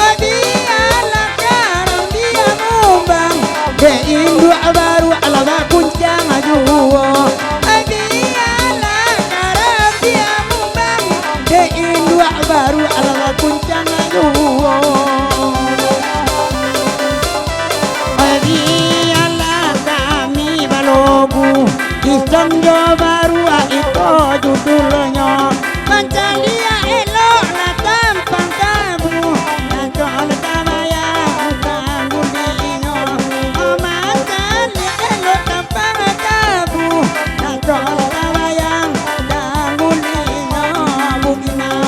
oi biala karang dia mumbang de indu baru alaba kuncang ajuwo oi biala karang dia mumbang de indu baru alaba kuncang ajuwo oi biala kami balogu Isonjo baru itu judulnya Mancalia elo na tampang kamu Nangkol tamaya utanggung dinyo Mancalia elo tampang kamu Nangkol tamaya utanggung dinyo Buginaw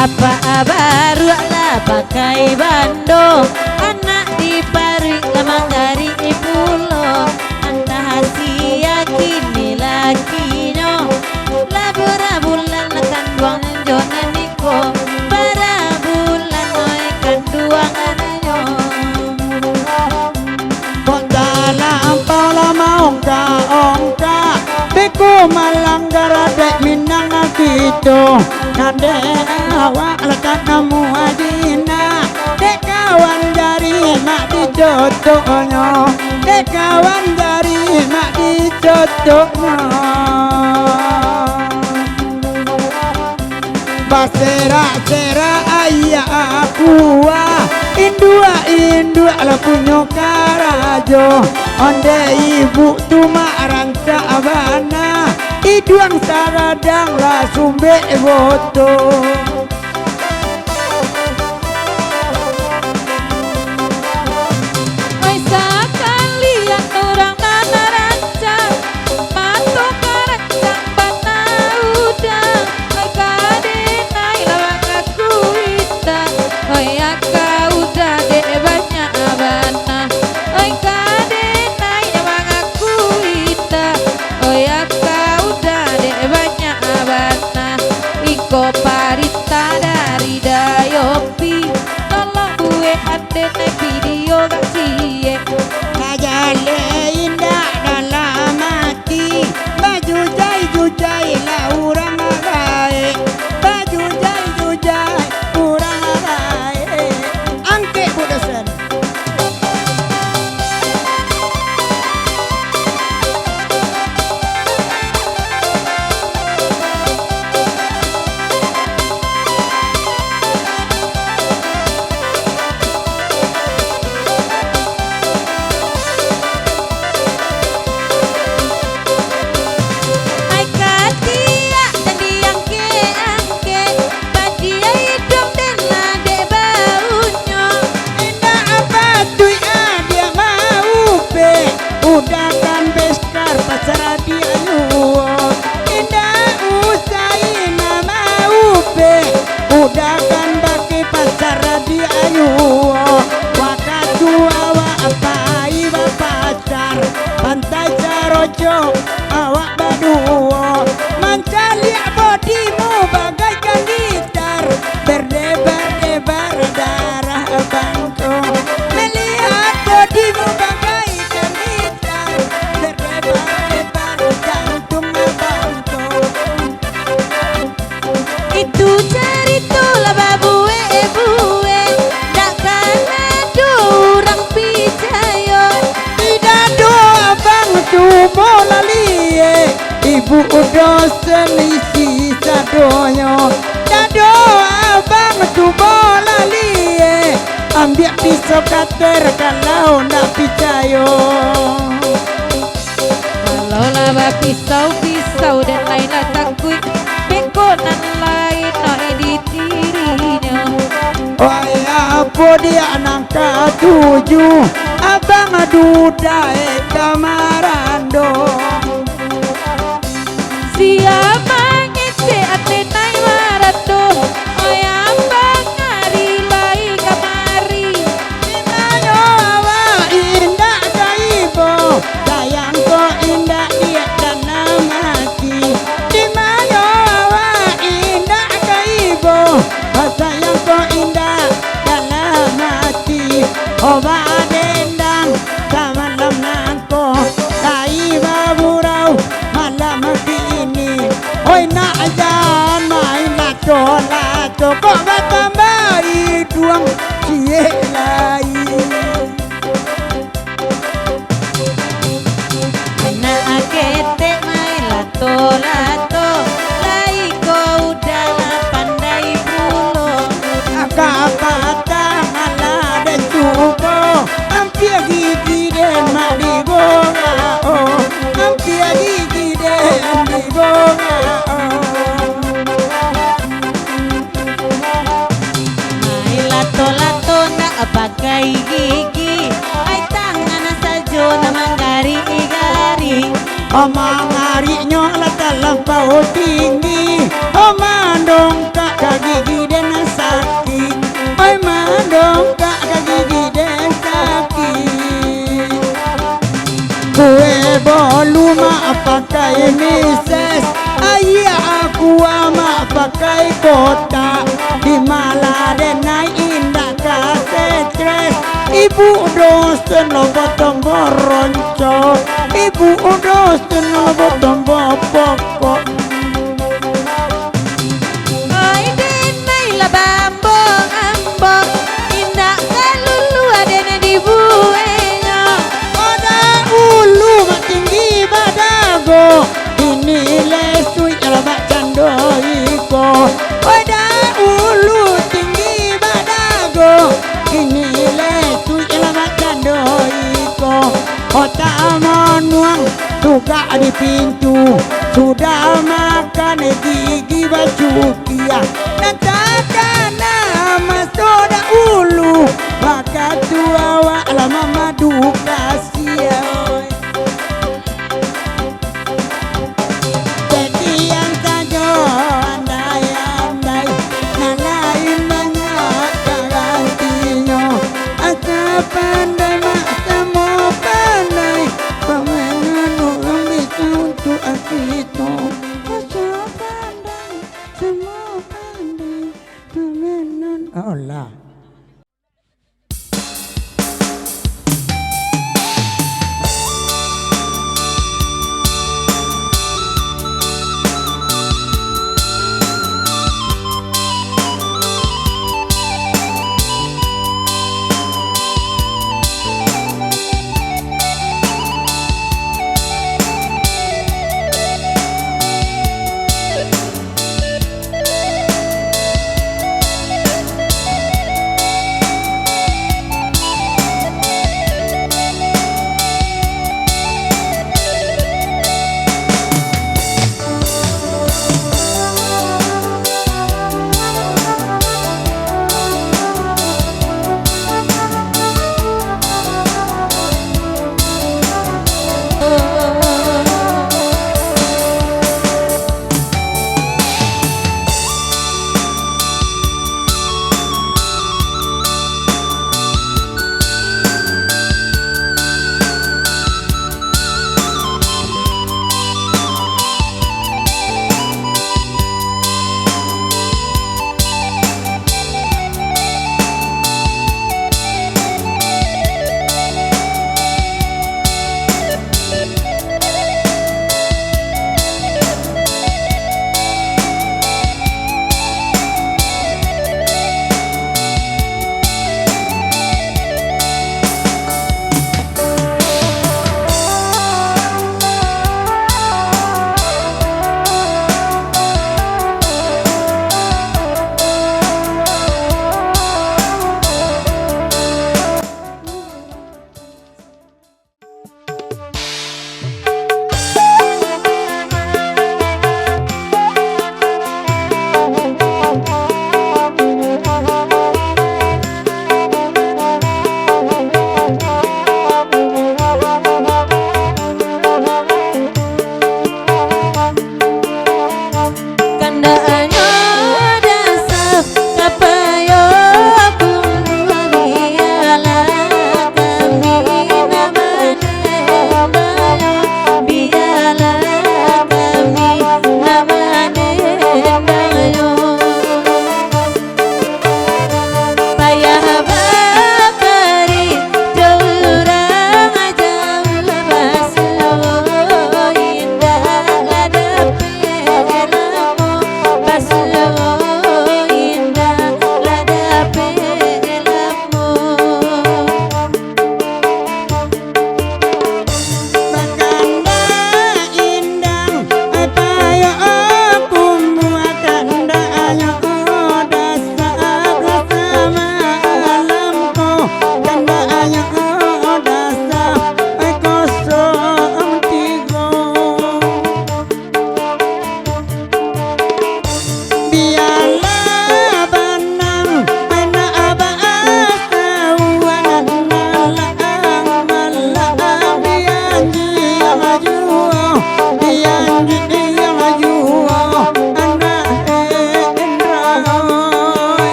apa baru lah pakai bando anak di paring lamang dari pulau anda hasia kini lakinya labura bulan akan duang jonan niko para bulan oi kanduang anyo
Pondala ampala maongka ongka Beku malanggar dek minang gitu Nade awak lekat namu adina Dek kawan jari mak dicocoknya Dek kawan jari mak dicocoknya Basera-sera ayah aku Indua ala punyo karajo Onde ibu tuma ranca abana Iduang saradang la sumbe boto
oi sakalian orang mana ranca matu karancang bana udang
ibu dosen isi sadoyo dado abang tu bola lie ambil pisau kater kalau nak picayo
Kalau laba pisau dan lainlah takut bekonan lain no editirinya.
Wai apa dia nangka tuju abang duda kamarando
Siapa ngece atenai marato oyambang ngari lai kamari.
Inayo awa indah kaibo sayang ko indah dia dana mati Dimayo awa indah kaibo sayang ko indah dana mati Oba dendang sama lemnangko kaiba burau malam ini Oi nak ajan main lato kok gak tambahi duang cie lain
Nak akete main lato lai kau udah pandai pulo.
Agak patah ala dan cubo hampir gigi dan madigo oh hampir gigi dan madigo
Main lato nak pakai gigi, ai tangan sajo namang gari-gari.
Omang harinya lah terlampau tinggi Omang dongkak ke gigi dan sakit Oi mandongkak ke gigi dan sakit Kue bolu mak pakai mises Ayah aku mak pakai kotak Di malah dan naik indah kasih stres Ibu dosen lo potong boronco Ibu dosen lo potong pokok
Oi denai lah bambong indah kalulu adanya di buenya.
Ada ulu mak tinggi badago Ini lesui mak cando iko Ada ulu tinggi badago Ini lesui mak cando iko Otak manuang suka di pintu Sudah makan gigi baju kia Dan takkan nama soda ulu Maka tua wa lama madu kasih Jadi yang saja andai-andai Nah lain banyak garantinya Asa pandai mak semua pandai Pemenan orang bisa untuk akito Asa pandai semua pandai Pemenan Allah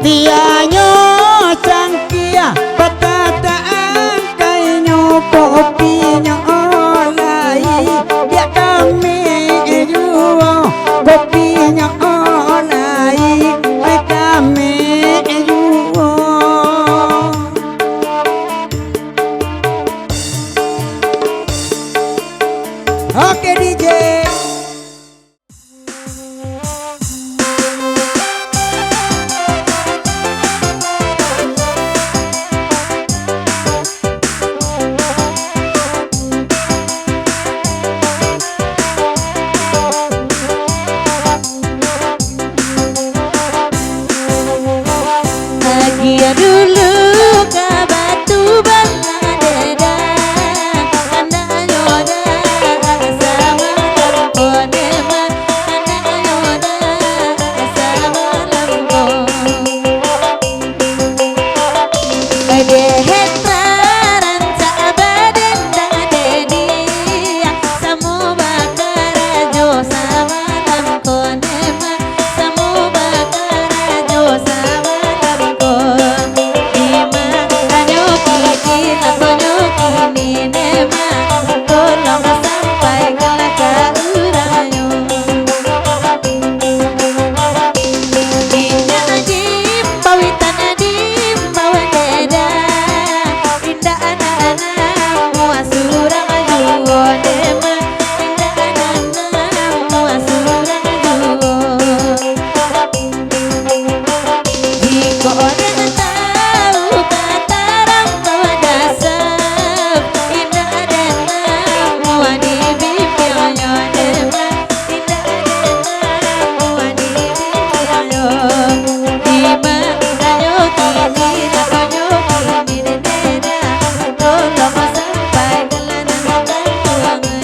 tianyo sangkia patataan kainyo kopinya olai ya kami juo kopinya olai kami juo. Oke DJ.
Bahagia dulu ke batu Bangladeda, anda nyoda sama lamponema, anda nyoda sama lampon. Dehetaran sabaden dadedi, samu bakarajo sama lamponema, samu bakarajo sama lampon. Ima anyo kiki lakonyo kini nema, tolong sampai ke uranyo. Indah ajim bawitan adim bawa deda, indah anak-anak muasura juo nema, indah anak-anak muasura juo. Jika orang tahu katarang bawa dasar, indah anak mua di bibirnya nema, indah anak mua di bibirnya. Ima ayo kini lakonyo kini deda, tolong sampai ke ladang tuangai.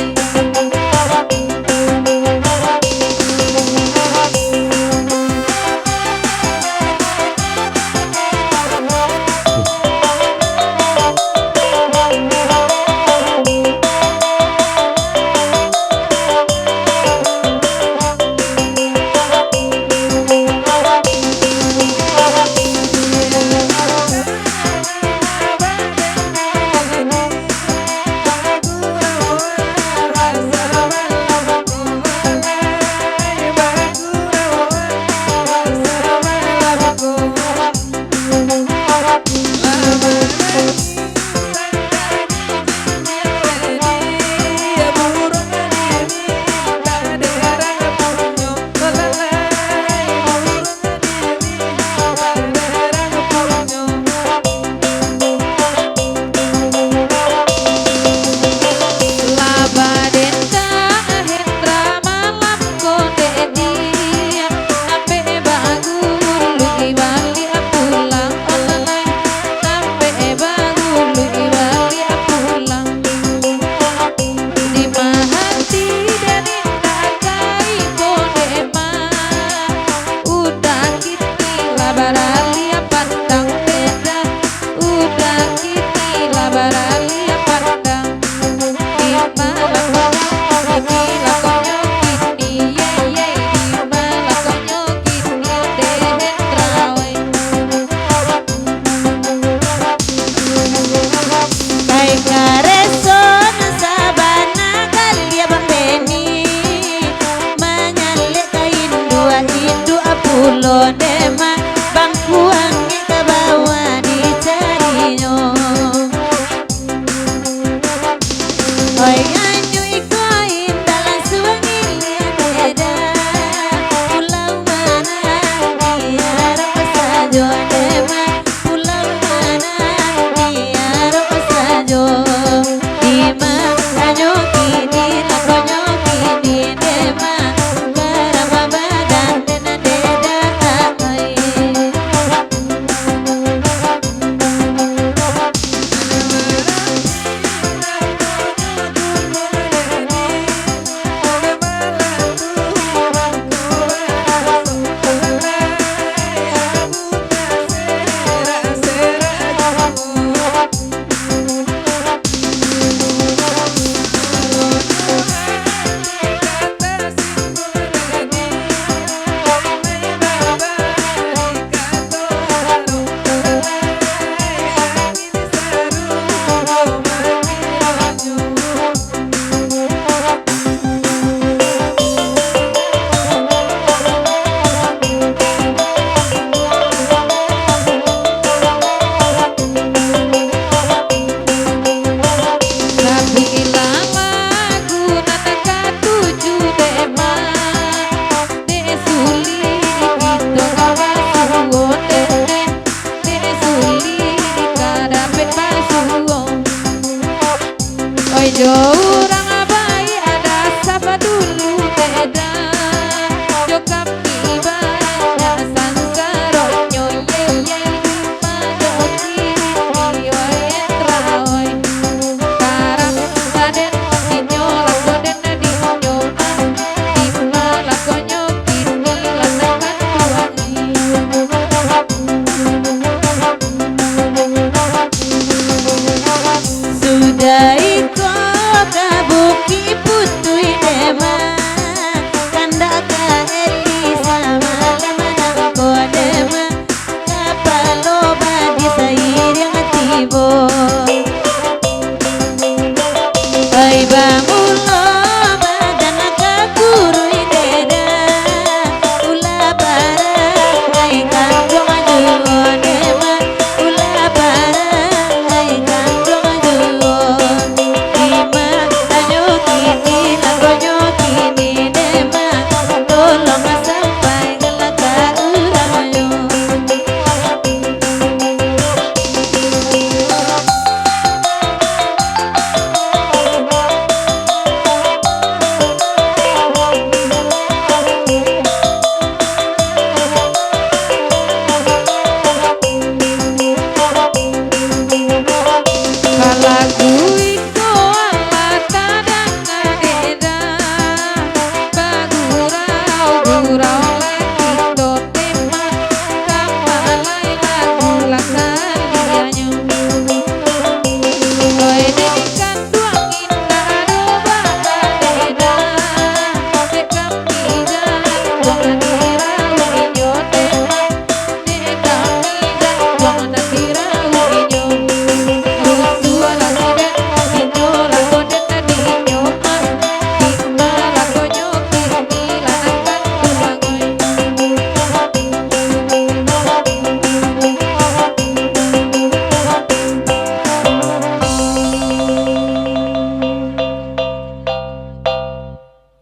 Jauh